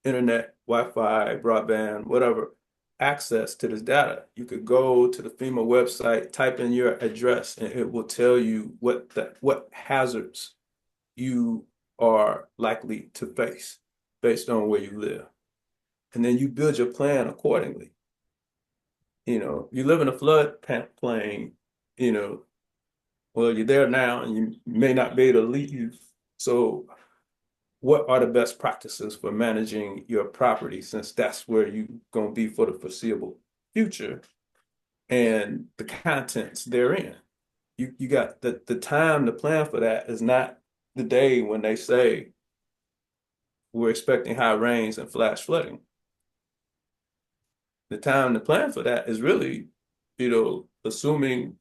internet, Wi-Fi, broadband, whatever, access to this data. You could go to the FEMA website, type in your address, and it will tell you what hazards you are likely to face based on where you live. And then you build your plan accordingly. You live in a floodplain, well, you're there now and you may not be able to leave. So what are the best practices for managing your property, since that's where you're going to be for the foreseeable future, and the contents therein? You got the time to plan for that is not the day when they say we're expecting high rains and flash flooding. The time to plan for that is really, assuming,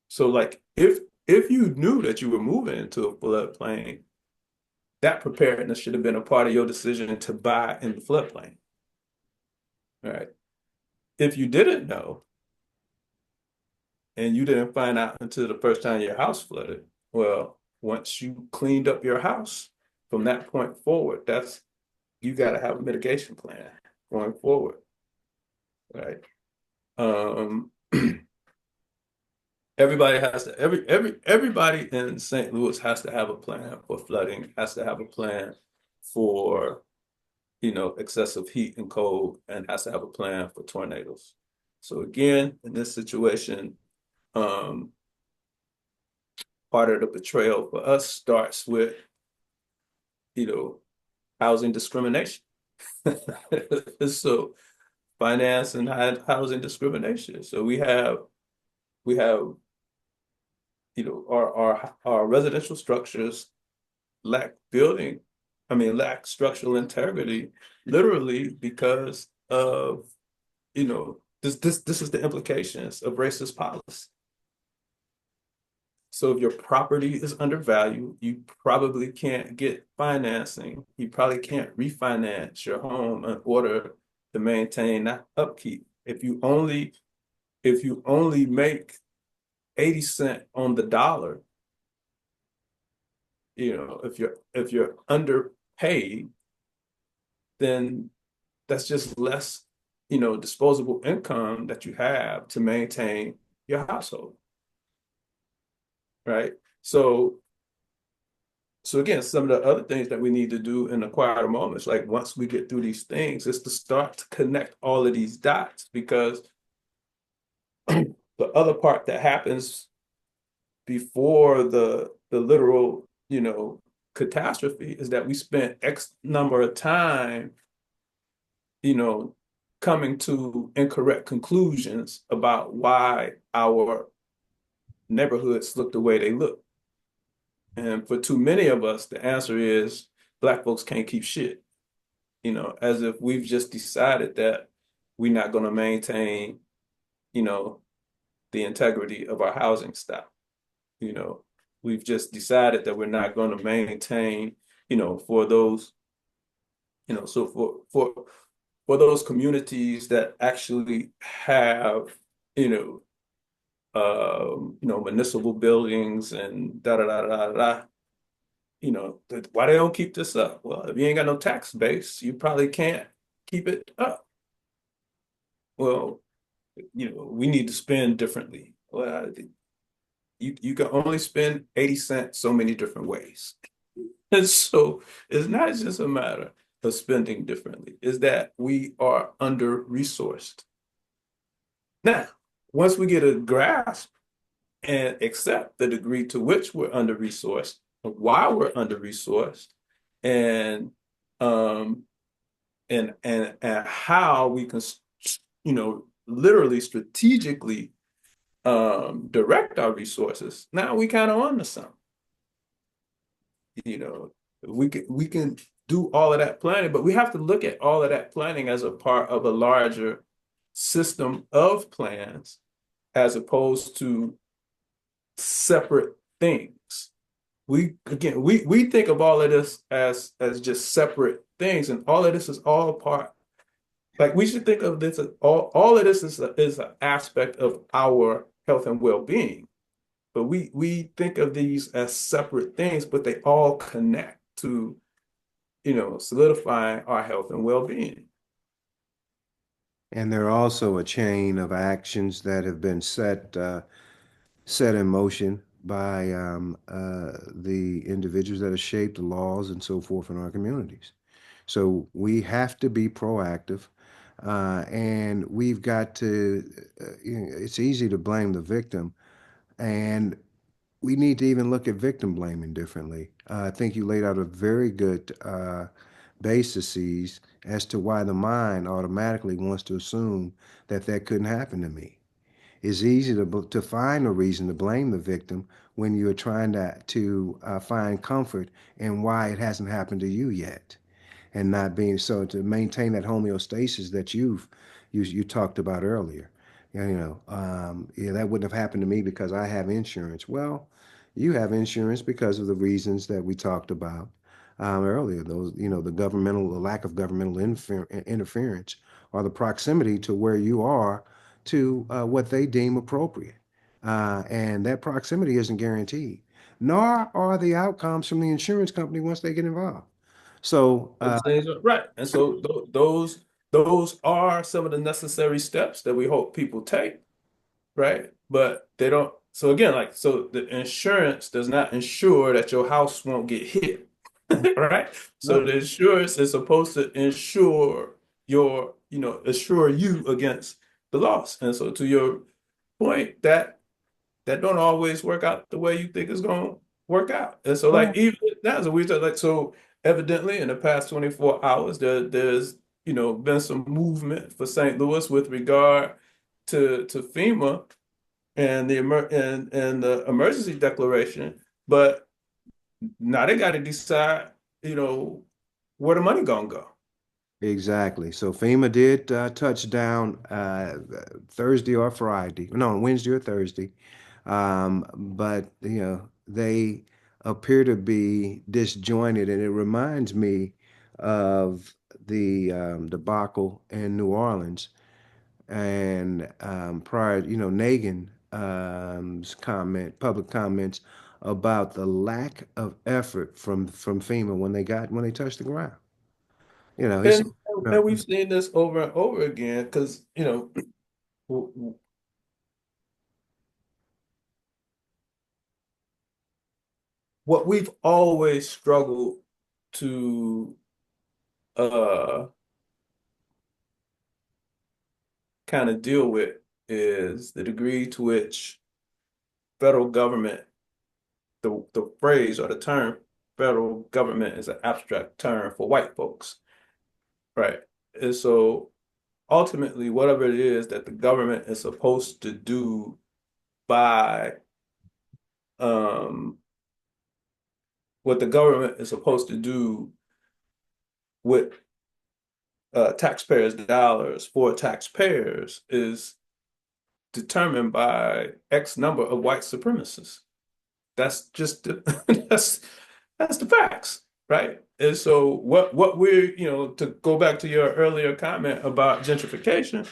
so like if you knew that you were moving into a floodplain, that preparedness should have been a part of your decision to buy in the floodplain. Right. If you didn't know and you didn't find out until the first time your house flooded, well, once you cleaned up your house from that point forward, you got to have a mitigation plan going forward. Right. Um, everybody in St. Louis has to have a plan for flooding, has to have a plan for, excessive heat and cold, and has to have a plan for tornadoes. So again, in this situation, part of the betrayal for us starts with, housing discrimination. So finance and housing discrimination. So we have our residential structures lack structural integrity, literally because of, this is the implications of racist policy. So if your property is undervalued, you probably can't get financing. You probably can't refinance your home in order to maintain that upkeep. If you only make 80 cents on the dollar, if you're underpaid, then that's just less, disposable income that you have to maintain your household. Right. So again, some of the other things that we need to do in the quieter moments, like once we get through these things, is to start to connect all of these dots, because the other part that happens before the literal, catastrophe is that we spent X number of time, you know, coming to incorrect conclusions about why our neighborhoods look the way they look. And for too many of us, the answer is Black folks can't keep shit, as if we've just decided that we're not going to maintain, you know, the integrity of our housing stock. We've just decided that we're not going to maintain, for those, so for those communities that actually have, you know, municipal buildings and da da da da da. Why they don't keep this up? Well, if you ain't got no tax base, you probably can't keep it up. Well, we need to spend differently. Well, you can only spend 80 cents so many different ways. And so it's not just a matter of spending differently, it's that we are under resourced. Now, once we get a grasp and accept the degree to which we're under-resourced, why we're under-resourced, and um and how we can, literally strategically direct our resources. Now we kind of on to something. You know, we can do all of that planning, but we have to look at all of that planning as a part of a larger system of plans as opposed to separate things. We think of all of this as just separate things, and all of this is all part. Like we should think of this as all of this is an aspect of our health and well-being. But we think of these as separate things, but they all connect to, solidifying our health and well-being. And they're also a chain of actions that have been set in motion by the individuals that have shaped the laws and so forth in our communities. So we have to be proactive, and we've got to. It's easy to blame the victim, and we need to even look at victim blaming differently. I think you laid out a very good basis as to why the mind automatically wants to assume that that couldn't happen to me. It's easy to find a reason to blame the victim when you're trying to find comfort in why it hasn't happened to you yet, and not being so to maintain that homeostasis that you talked about earlier. Yeah, that wouldn't have happened to me because I have insurance. Well, you have insurance because of the reasons that we talked about earlier. Those, the lack of governmental interference, or the proximity to where you are to what they deem appropriate. And that proximity isn't guaranteed, nor are the outcomes from the insurance company once they get involved. So, Those things are right. And so those are some of the necessary steps that we hope people take, right? But they don't. So again, so the insurance does not ensure that your house won't get hit, right? So right. the insurance is supposed to ensure assure you against the loss. And so to your point, that don't always work out the way you think it's going to work out. And so like Well, even that's a weird like so evidently in the past 24 hours there's been some movement for St. Louis with regard to FEMA and the emergency declaration, but now they got to decide, where the money gonna go. exactly. So FEMA did touch down Thursday or Friday, no, Wednesday or Thursday. But they appear to be disjointed, and it reminds me of the debacle in New Orleans and prior, Nagin public comments about the lack of effort from FEMA when they touched the ground. He said, And no, and we've seen this over and over again because w- w- what we've always struggled to uh kind of deal with is the degree to which federal government, the phrase or the term federal government is an abstract term for white folks, right? And so ultimately, whatever it is that the government is supposed to do by um what the government is supposed to do with taxpayers' dollars for taxpayers is determined by X number of white supremacists. That's just that's the facts, right? And so what we're, to go back to your earlier comment about gentrification,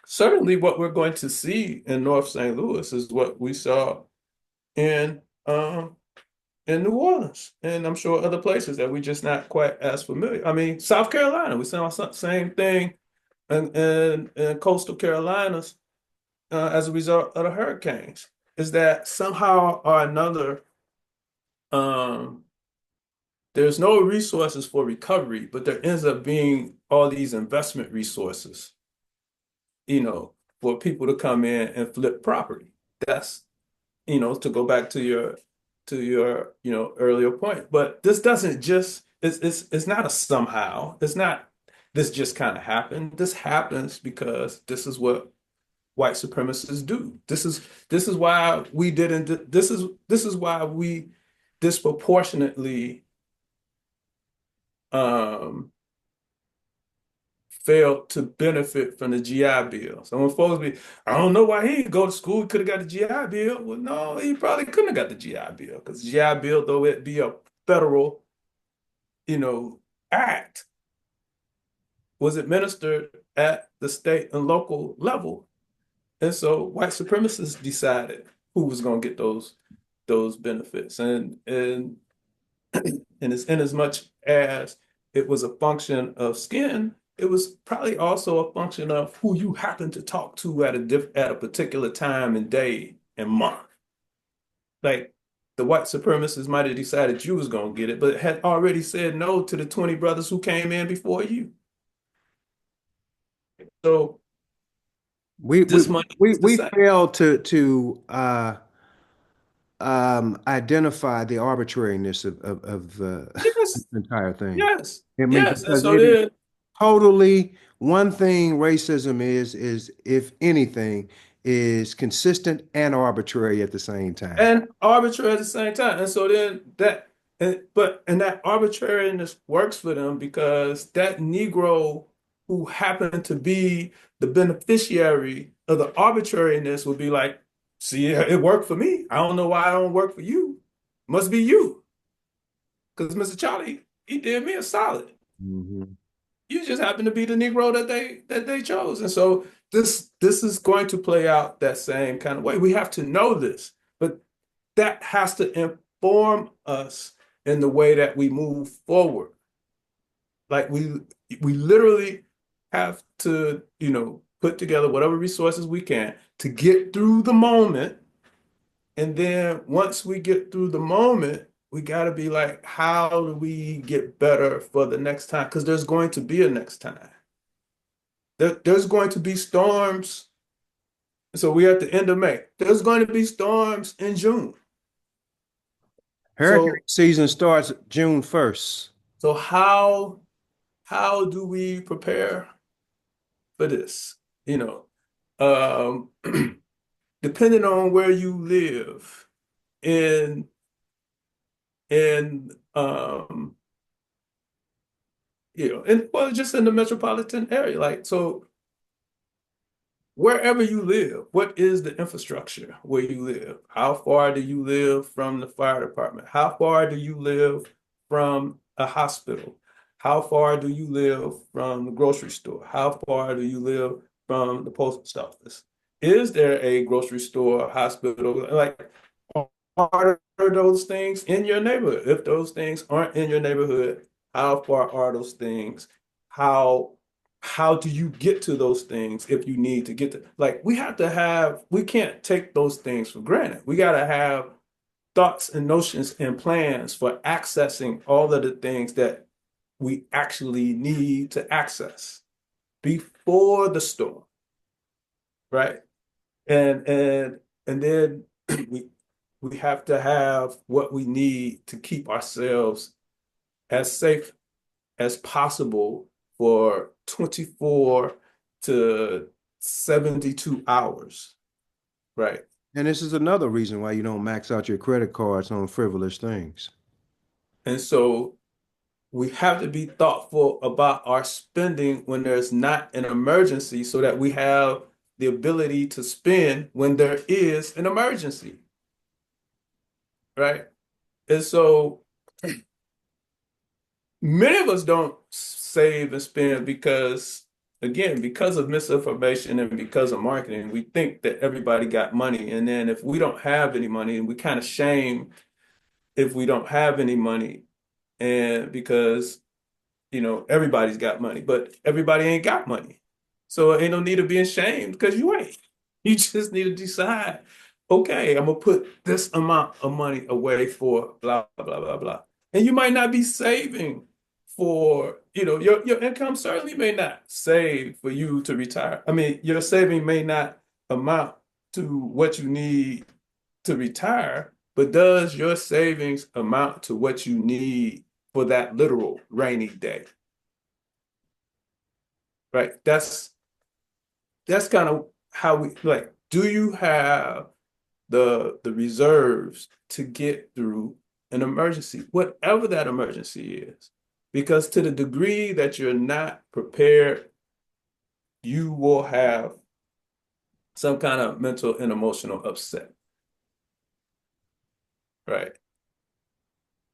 certainly what we're going to see in North St. Louis is what we saw in um in New Orleans, and I'm sure other places that we're just not quite as familiar. I mean, South Carolina, we saw the same thing in coastal Carolinas as a result of the hurricanes. Is that somehow or another, um, there's no resources for recovery, but there ends up being all these investment resources, for people to come in and flip property. That's to go back to your, earlier point. But this doesn't just it's not a somehow. It's not this just kind of happened. This happens because this is what white supremacists do. This is why we didn't this is why we disproportionately um failed to benefit from the GI Bill. So when folks be, I don't know why he didn't go to school, he could have got the GI Bill. Well, no, he probably couldn't have got the GI Bill because the GI Bill, though it be a federal, act, was administered at the state and local level. And so white supremacists decided who was going to get those benefits. And it's in as much as it was a function of skin, it was probably also a function of who you happen to talk to at a particular time and day and month. Like the white supremacists might have decided you was gonna get it, but had already said no to the 20 brothers who came in before you. So We we this money we is the we same. fail to identify the arbitrariness of Yes, the entire thing. yes, I mean, yes. And because so it is then totally one thing racism is if anything, is consistent and arbitrary at the same time. and arbitrary at the same time. And so then and that arbitrariness works for them because that Negro who happened to be the beneficiary of the arbitrariness would be like, see, it worked for me. I don't know why I don't work for you. Must be you. Because Mr. Charlie, he did me a solid. Mhm. You just happen to be the Negro that they chose. And so this is going to play out that same kind of way. We have to know this, but that has to inform us in the way that we move forward. Like we literally have to, put together whatever resources we can to get through the moment. And then once we get through the moment, we got to be like, how do we get better for the next time? Because there's going to be a next time. There's going to be storms. So we're at the end of May. There's going to be storms in June. Hurricane So season starts June 1st. so how do we prepare for this? You know, um, depending on where you live in in and well, just in the metropolitan area, like so wherever you live, what is the infrastructure where you live? How far do you live from the fire department? How far do you live from a hospital? How far do you live from the grocery store? How far do you live from the post office? Is there a grocery store, hospital? Like, are those things in your neighborhood? If those things aren't in your neighborhood, how far are those things? How how do you get to those things if you need to get to, like, we can't take those things for granted. We got to have thoughts and notions and plans for accessing all of the things that we actually need to access before the storm, right? And then we we have to have what we need to keep ourselves as safe as possible for 24 to 72 hours, right? And this is another reason why you don't max out your credit cards on frivolous things. And so we have to be thoughtful about our spending when there's not an emergency so that we have the ability to spend when there is an emergency, right? And so many of us don't save and spend because, again, because of misinformation and because of marketing, we think that everybody got money. And then if we don't have any money, and we kind of shame if we don't have any money, and because, everybody's got money, but everybody ain't got money. So ain't no need of being shamed because you ain't. You just need to decide, okay, I'm gonna put this amount of money away for blah, blah, blah, blah. And you might not be saving for, your income certainly may not save for you to retire. I mean, your saving may not amount to what you need to retire, but does your savings amount to what you need for that literal rainy day? Right? That's kind of how we like, do you have the reserves to get through an emergency, whatever that emergency is? Because to the degree that you're not prepared, you will have some kind of mental and emotional upset, right?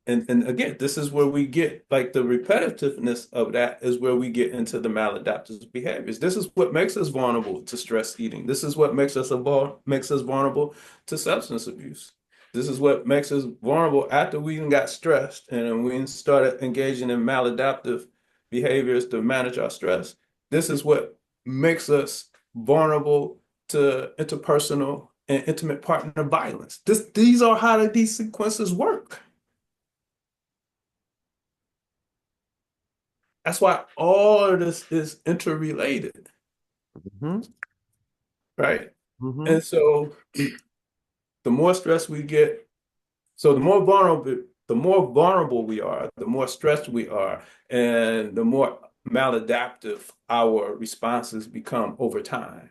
And again, this is where we get like the repetitiveness of that is where we get into the maladaptive behaviors. This is what makes us vulnerable to stress eating. This is what makes us vulnerable to substance abuse. This is what makes us vulnerable after we even got stressed and we started engaging in maladaptive behaviors to manage our stress. This is what makes us vulnerable to interpersonal and intimate partner violence. These are how these sequences work. That's why all of this is interrelated, Hmm. right? Hmm. And so the more stress we get, so the more vulnerable we are, the more stressed we are, and the more maladaptive our responses become over time.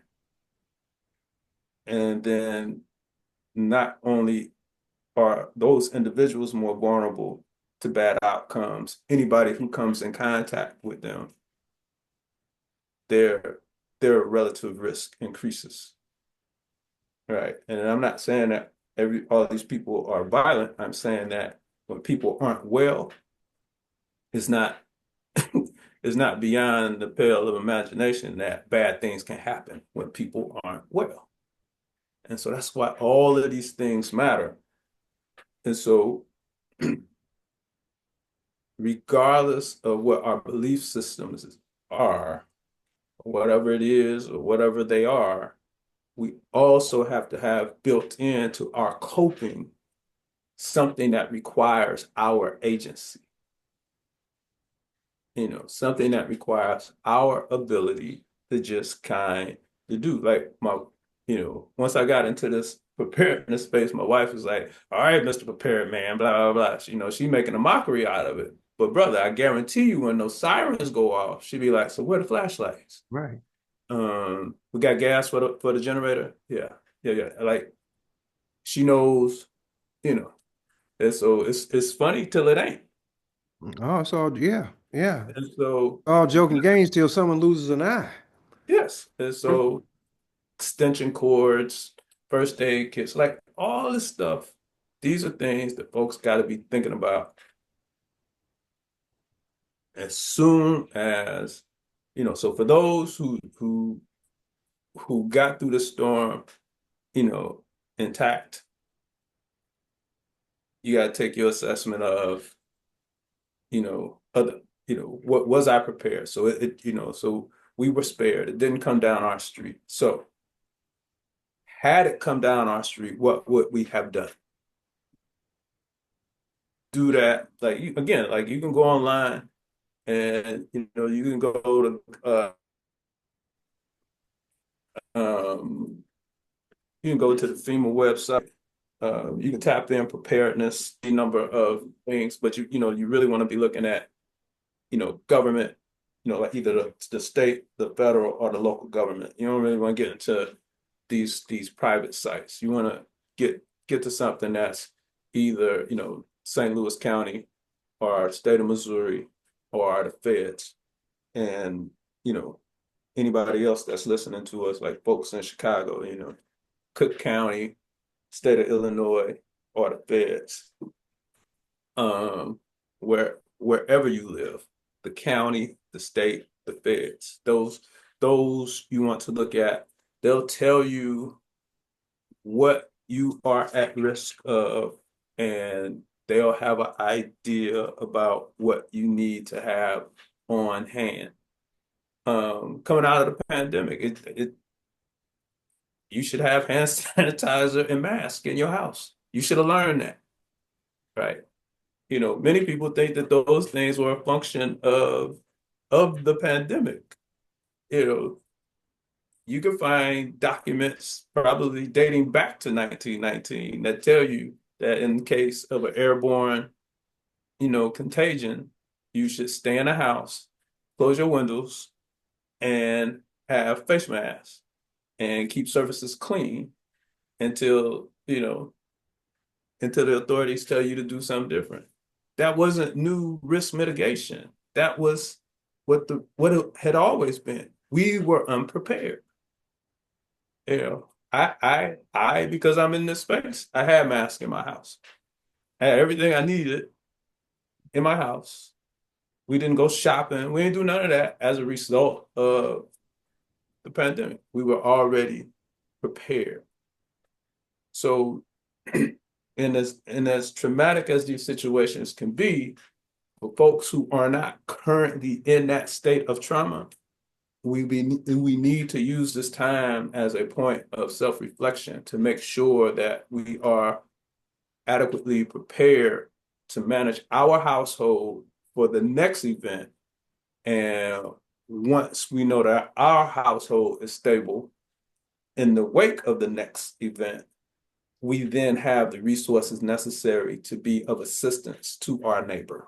And then not only are those individuals more vulnerable to bad outcomes, anybody who comes in contact with them, their their relative risk increases. Right. And I'm not saying that all these people are violent. I'm saying that when people aren't well, it's not it's not beyond the pale of imagination that bad things can happen when people aren't well. And so that's why all of these things matter. And so regardless of what our belief systems are, whatever it is or whatever they are, we also have to have built into our coping something that requires our agency, something that requires our ability to just kind of do. Like once I got into this preparedness space, my wife was like, all right, Mr. Prepared Man, blah, blah, blah. She making a mockery out of it. But brother, I guarantee you when those sirens go off, she'd be like, so where are the flashlights? Right. We got gas for the generator. Yeah. Yeah, yeah. Like she knows, you know. And so it's funny till it ain't. Oh, so yeah, yeah. And so All joking games till someone loses an eye. yes. And so extension cords, first aid kits, like all this stuff. These are things that folks got to be thinking about as soon as, so for those who got through the storm, you know, intact, you got to take your assessment of, what was I prepared? So so we were spared. It didn't come down our street. So had it come down our street, what would we have done? Do that, like again, like you can go online and you can go to um, you can go to the FEMA website. You can tap in preparedness, a number of things, but you really want to be looking at government, like either the state, the federal, or the local government. You don't really want to get into these private sites. You want to get to something that's either St. Louis County or the state of Missouri or the feds, and anybody else that's listening to us, like folks in Chicago, Cook County, state of Illinois, or the feds, wherever you live, the county, the state, the feds, those you want to look at. They'll tell you what you are at risk of, and they'll have an idea about what you need to have on hand. Coming out of the pandemic, you should have hand sanitizer and mask in your house. You should have learned that, right? Many people think that those things were a function of the pandemic. You know, you can find documents probably dating back to 1919 that tell you that in case of an airborne, contagion, you should stay in the house, close your windows, and have face masks and keep surfaces clean until, until the authorities tell you to do something different. That wasn't new risk mitigation. That was what it had always been. We were unprepared. Because I'm in this space, I had masks in my house. I had everything I needed in my house. We didn't go shopping. We didn't do none of that as a result of the pandemic. We were already prepared. So, and as traumatic as these situations can be, for folks who are not currently in that state of trauma, we need to use this time as a point of self-reflection to make sure that we are adequately prepared to manage our household for the next event. And once we know that our household is stable in the wake of the next event, we then have the resources necessary to be of assistance to our neighbor.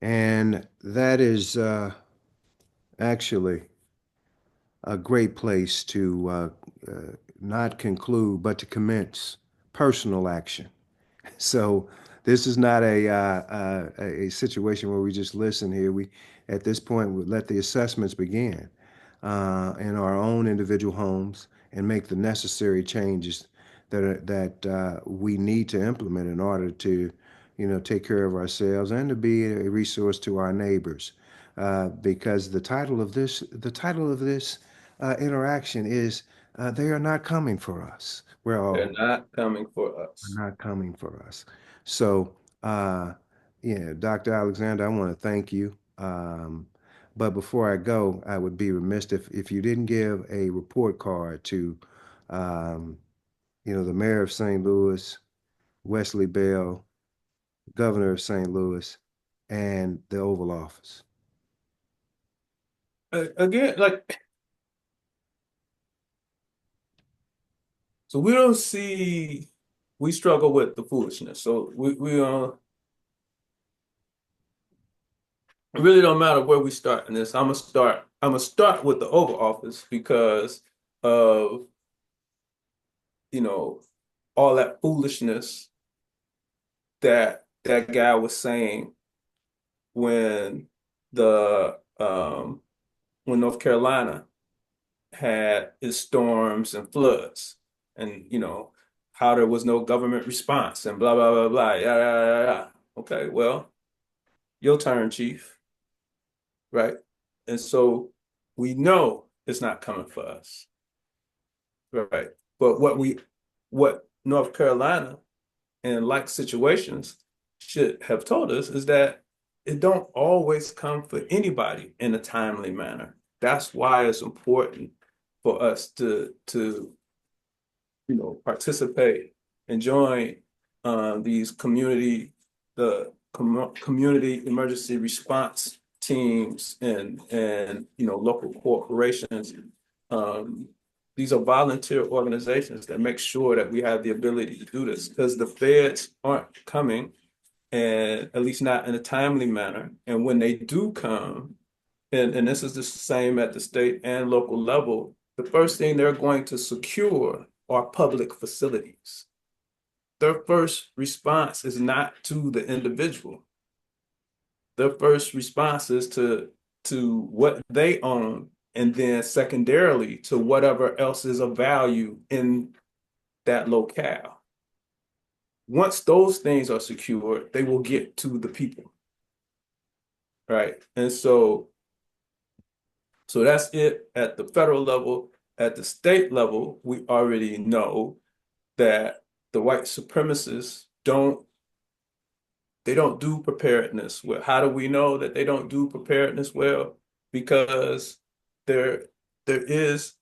And that is actually a great place to not conclude, but to commence personal action. So this is not a situation where we just listen here. We, at this point, we let the assessments begin in our own individual homes and make the necessary changes that we need to implement in order to, take care of ourselves and to be a resource to our neighbors. Because the title of this interaction is "They Are Not Coming for Us." We're They're all not coming for are us. not coming for us. So, yeah, Dr. Alexander, I want to thank you. But before I go, I would be remiss if you didn't give a report card to, um, the mayor of St. Louis, Wesley Bell, governor of St. Louis, and the Oval Office. Again, so we struggle with the foolishness. So it really don't matter where we start in this. I'm gonna start with the Oval Office because of, you know, all that foolishness that guy was saying when the when North Carolina had its storms and floods, and how there was no government response and blah blah blah blah, yeah yeah yeah yeah. Okay, well, your turn, Chief, right? And so we know it's not coming for us, right? But what North Carolina in like situations should have told us is that it don't always come for anybody in a timely manner. That's why it's important for us to participate and join these community emergency response teams and local corporations. Um, these are volunteer organizations that make sure that we have the ability to do this because the feds aren't coming, and at least not in a timely manner. And when they do come, and this is the same at the state and local level, the first thing they're going to secure are public facilities. Their first response is not to the individual. Their first response is to what they own, and then secondarily to whatever else is of value in that locale. Once those things are secured, they will get to the people, right? And so that's it at the federal level. At the state level, we already know that the white supremacists don't do preparedness well. How do we know that they don't do preparedness well? Because there there is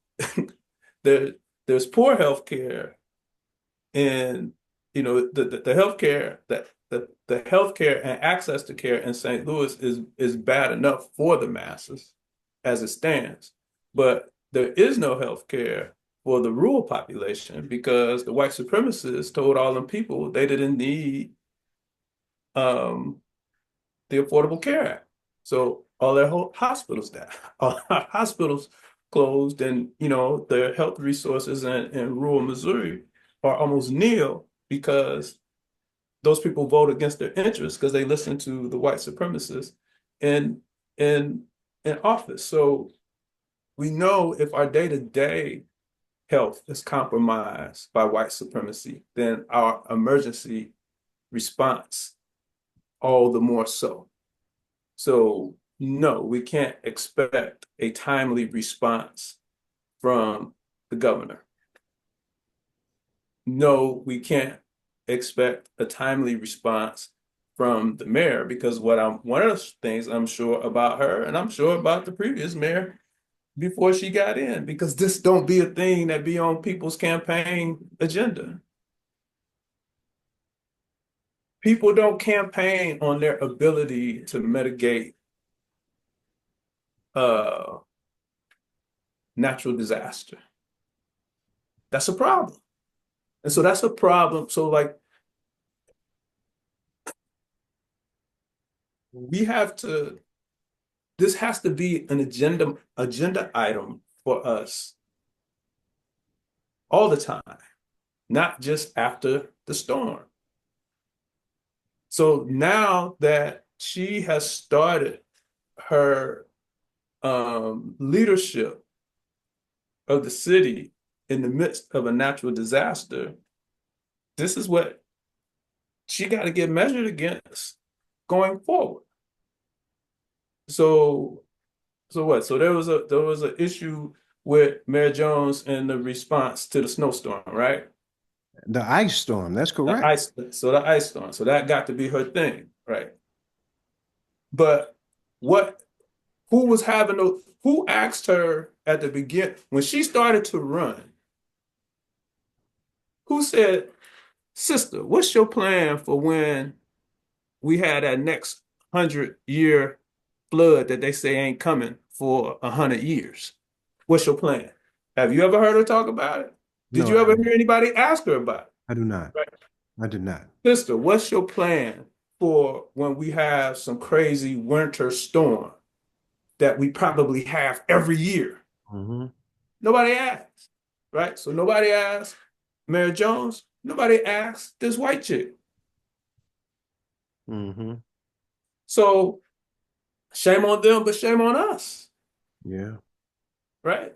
there there's poor health care, and the healthcare that the healthcare and access to care in St. Louis is bad enough for the masses. as it stands. But there is no health care for the rural population because the white supremacists told all them people they didn't need um, the Affordable Care Act. So all their whole hospitals down, all our hospitals closed, and their health resources in rural Missouri are almost nil because those people vote against their interests because they listen to the white supremacists in in in office. So we know if our day-to-day health is compromised by white supremacy, then our emergency response all the more so. So no, we can't expect a timely response from the governor. No, we can't expect a timely response from the mayor because one of the things I'm sure about her, and I'm sure about the previous mayor before she got in, because this don't be a thing that be on people's campaign agenda. People don't campaign on their ability to mitigate uh natural disaster. That's a problem. And so that's a problem. So like we have to this has to be an agenda item for us all the time, not just after the storm. So now that she has started her leadership of the city in the midst of a natural disaster, this is what she got to get measured against going forward. So what? So there was an issue with Mayor Jones in the response to the snowstorm, right? The ice storm, that's The correct. ice, so the ice storm. So that got to be her thing, right? But what who was having those who asked her at the beginning when she started to run, who said, "Sister, what's your plan for when we had that next 100-year flood that they say ain't coming for 100 years? What's your plan?" Have you ever heard her talk about it? Did No, you ever hear anybody ask her about it? I do not. Right. I did not. Sister, what's your plan for when we have some crazy winter storm that we probably have every year? Hmm. Nobody asked, right? So nobody asked Mayor Jones. Nobody asked this white chick. Hmm. So shame on them, but shame on us, Yeah. right?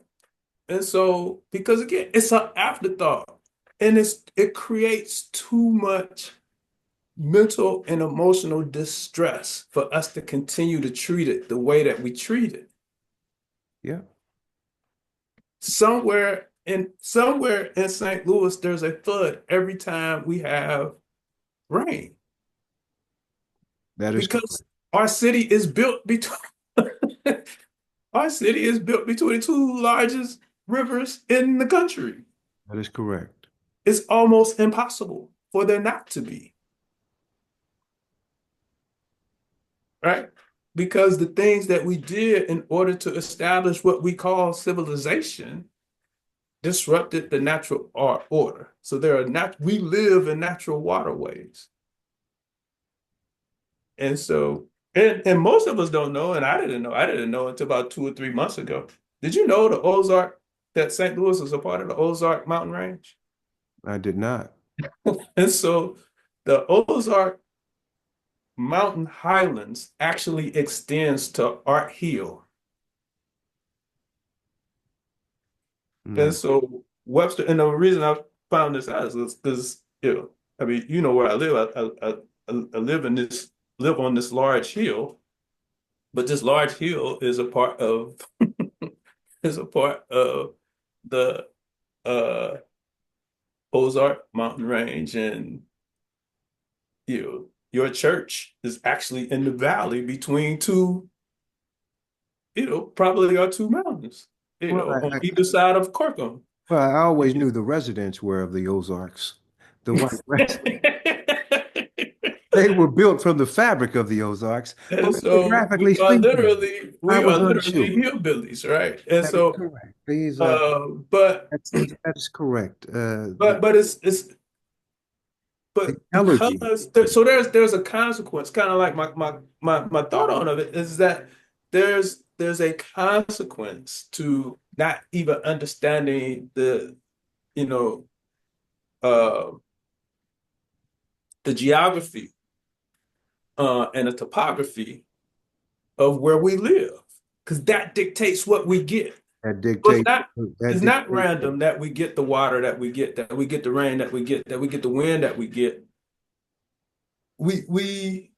And so, because again, it's an afterthought, and it creates too much mental and emotional distress for us to continue to treat it the way that we treat it. Yeah. Somewhere in St. Louis, there's a flood every time we have rain That is because correct. our city is built between our city is built between the two largest rivers in the country. That is correct. It's almost impossible for there not to be, right? Because the things that we did in order to establish what we call civilization disrupted the natural order. So we live in natural waterways. And so and most of us don't know, and I didn't know until about 2 or 3 months ago. Did you know that St. Louis is a part of the Ozark mountain range? I did not. And so the Ozark mountain highlands actually extends to Art Hill. And Mm. so Webster, and the reason I found this out is because, I mean, you know where I live. I live on this large hill, but this large hill is a part of is a part of the uh Ozark mountain range, and your church is actually in the valley between two, probably are two mountains, Well, on either side of Corcoran. I always knew the residents were of the Ozarks. The white residents. They were built from the fabric of the Ozarks, but And so geographically speaking, I we are was literally unsure. hillbillies, right? And That is so, correct. These but that is correct. but it's The but allergy. because so there's a consequence, kind of like my thought on of it is that there's a consequence to not even understanding the you know uh the geography and the topography of where we live, because that dictates what we get. That So dictate that it's not dictate random that we get the water that we get the rain that we get the wind that we get. We we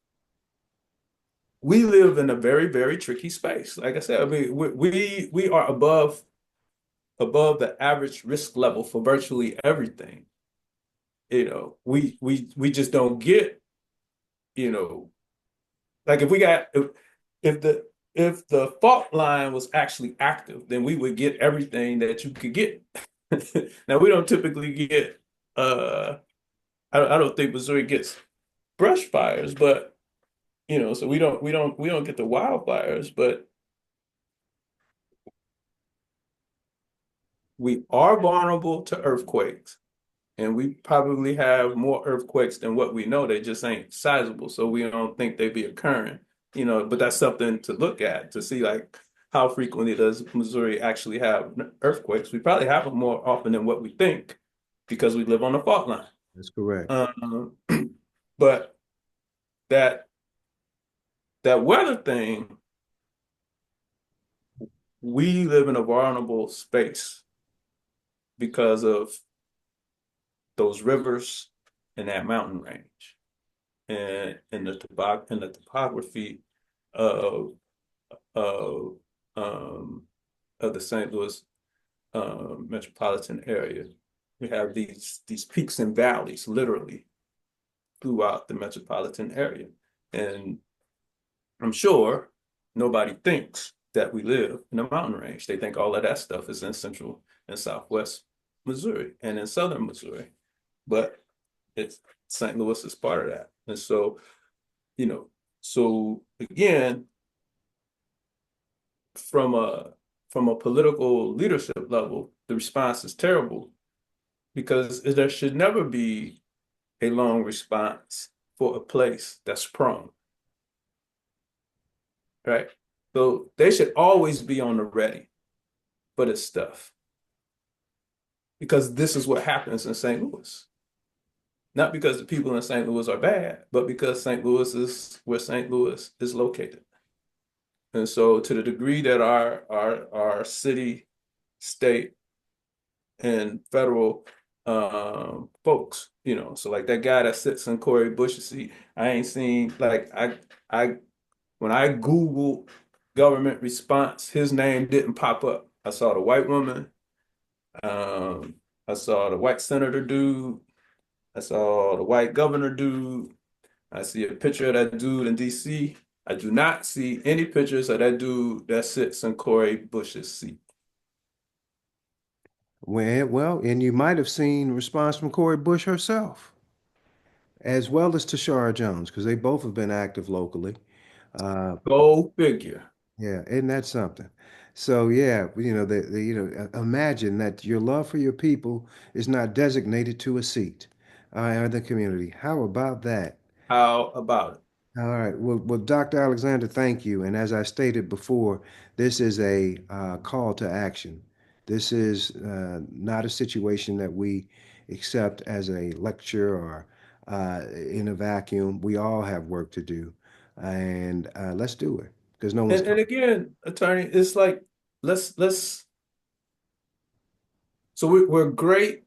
we live in a very, very tricky space. Like I said, I mean, we are above the average risk level for virtually everything. We just don't get, you know, like if the fault line was actually active, then we would get everything that you could get. Now we don't typically get I don't think Missouri gets brush fires, but so we don't get the wildfires, but we are vulnerable to earthquakes, and we probably have more earthquakes than what we know. They just ain't sizable, so we don't think they be occurring. But that's something to look at to see like how frequently does Missouri actually have earthquakes. We probably have them more often than what we think because we live on the fault line. That's correct. Um, but that that weather thing, we live in a vulnerable space because of those rivers and that mountain range and the topography of of um of the St. Louis metropolitan area. We have these peaks and valleys literally throughout the metropolitan area. And I'm sure nobody thinks that we live in a mountain range. They think all of that stuff is in central and southwest Missouri and in southern Missouri. But it's St. Louis is part of that. And so, you know, so again, from a from a political leadership level, the response is terrible because there should never be a long response for a place that's prone, right? So they should always be on the ready for this stuff because this is what happens in St. Louis. Not because the people in St. Louis are bad, but because St. Louis is where St. Louis is located. And so to the degree that our city, state, and federal folks, so like that guy that sits in Cori Bush's seat, I ain't seen like I when I Googled government response, his name didn't pop up. I saw the white woman, um, I saw the white senator dude, I saw the white governor dude, I see a picture of that dude in DC. I do not see any pictures of that dude that sits in Cori Bush's seat. Well, and you might have seen response from Cori Bush herself, as well as Tashara Jones, because they both have been active locally. Uh, Go figure. yeah, isn't that something? So yeah, imagine that your love for your people is not designated to a seat in the community. How about that? How about it? All right. Well, Dr. Alexander, thank you. And as I stated before, this is a call to action. This is not a situation that we accept as a lecture or in a vacuum. We all have work to do, and let's do it because no one's And talking. again, attorney, it's like let's so we're great.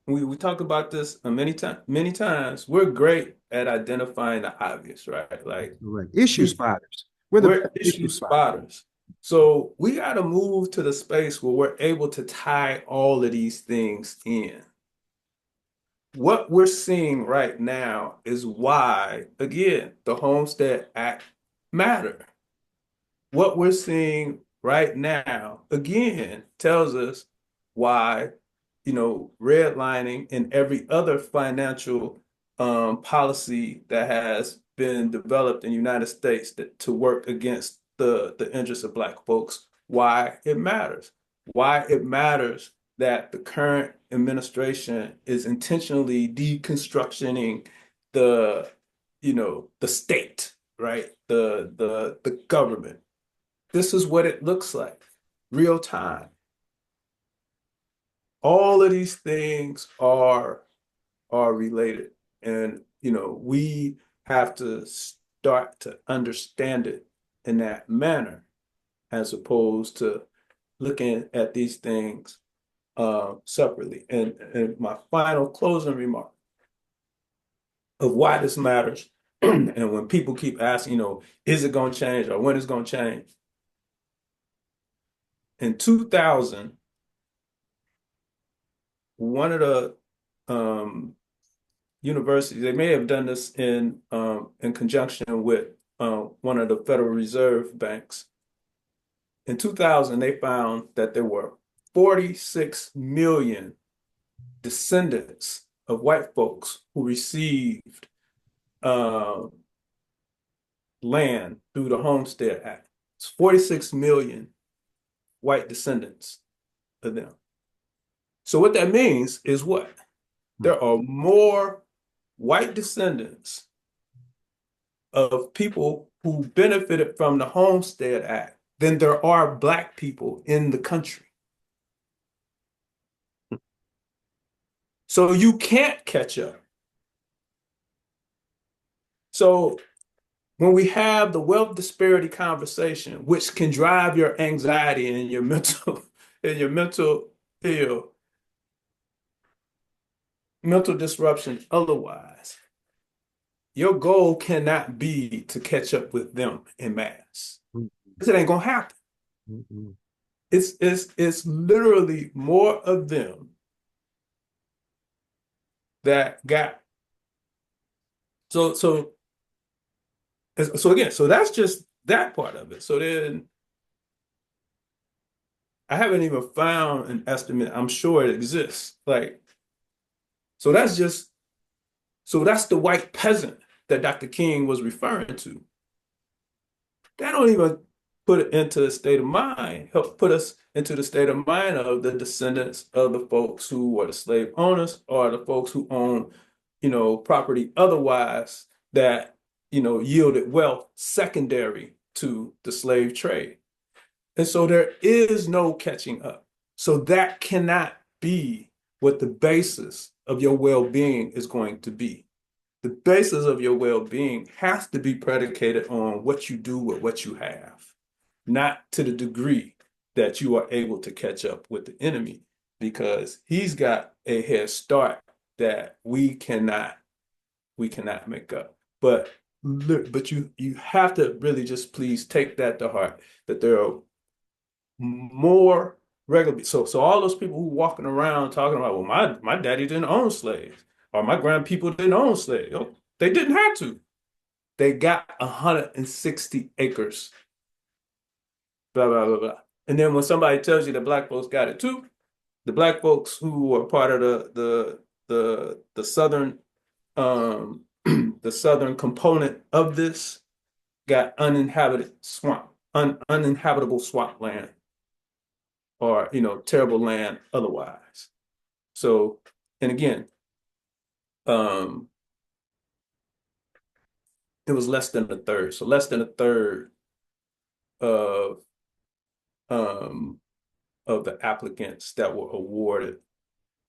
We talk about this many times. We're great at identifying the obvious, right? That's Like correct. Issue we spotters. We're the we're best issue issue spotters. spotters. So we got to move to the space where we're able to tie all of these things in. What we're seeing right now is why, again, the Homestead Act matter. What we're seeing right now, again, tells us why, redlining and every other financial policy that has been developed in the United States to work against the interests of Black folks, why it matters. Why it matters that the current administration is intentionally deconstructing the, the state, right? The government. This is what it looks like, real time. All of these things are related. And, we have to start to understand it in that manner, as opposed to looking at these things separately. And my final closing remark of why this matters, and when people keep asking, is it going to change or when it's going to change? In 2000, one of the universities, they may have done this in conjunction with one of the Federal Reserve banks. In 2000, they found that there were 46 million descendants of white folks who received land through the Homestead Act. It's 46 million white descendants of them. So what that means is what? There are more white descendants of people who benefited from the Homestead Act than there are Black people in the country. So you can't catch up. So when we have the wealth disparity conversation, which can drive your anxiety and your mental ill, mental disruption otherwise, your goal cannot be to catch up with them in mass. Because it ain't gonna happen. It's literally more of them that got so again, so that's just that part of it. So then I haven't even found an estimate. I'm sure it exists. So that's the white peasant that Dr. King was referring to. That don't even put it into the state of mind, help put us into the state of mind of the descendants of the folks who were the slave owners, or the folks who own, property otherwise that, yielded wealth secondary to the slave trade. And so there is no catching up. So that cannot be what the basis of your well-being is going to be. The basis of your well-being has to be predicated on what you do with what you have, not to the degree that you are able to catch up with the enemy, because he's got a head start that we cannot make up. But you have to really just please take that to heart, that there are more regular. So all those people who walking around talking about, well, my daddy didn't own slaves, or my grandpeople didn't own slaves. They didn't have to. They got 160 acres. Blah, blah, blah, blah. And then when somebody tells you that Black folks got it too, the Black folks who were part of the southern the southern component of this got uninhabitable swamp land, or terrible land otherwise. So, and again, it was less than a third. So less than a third of the applicants that were awarded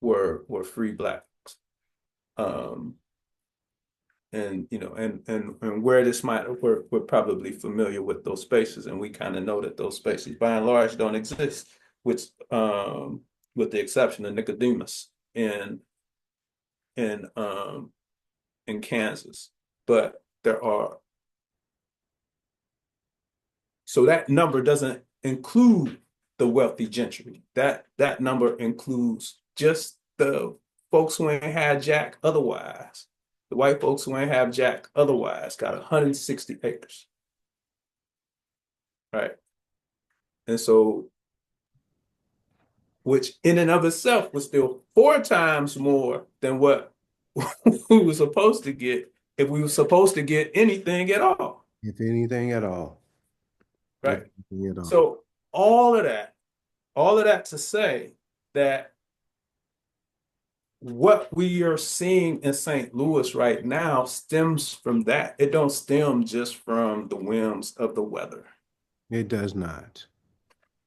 were free Blacks. And where this might, we're probably familiar with those spaces, and we kind of know that those spaces by and large don't exist, with the exception of Nicodemus in Kansas. But there are, so that number doesn't include the wealthy gentry. That number includes just the folks who ain't had jack otherwise. The white folks who ain't have jack otherwise got 160 acres. Right. And so, which in and of itself was still 4 times more than what we were supposed to get, if we were supposed to get anything at all, If anything at all. If right? anything at all. So all of that, all of that to say that what we are seeing in St. Louis right now stems from that. It don't stem just from the whims of the weather. It does not.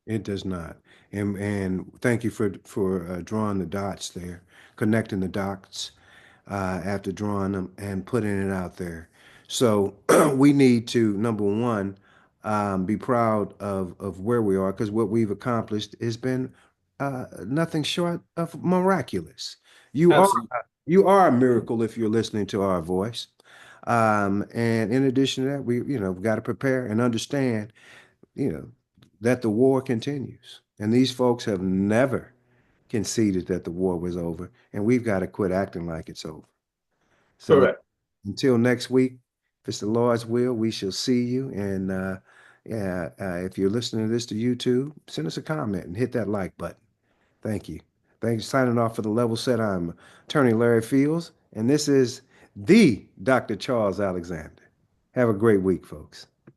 It does not. And thank you for drawing the dots there, connecting the dots after drawing them and putting it out there. So we need to, number one, be proud of where we are because what we've accomplished has been nothing short of miraculous. You are Absolutely you are a miracle if you're listening to our voice. And in addition to that, we've got to prepare and understand you know, that the war continues. And these folks have never conceded that the war was over, and we've got to quit acting like it's over. So correct. until next week, if it's the Lord's will, we shall see you. And yeah, if you're listening to this to YouTube, send us a comment and hit that like button. Thank you. Thanks. Signing off for the level set. I'm Attorney Larry Fields, and this is the Dr. Charles Alexander. Have a great week, folks.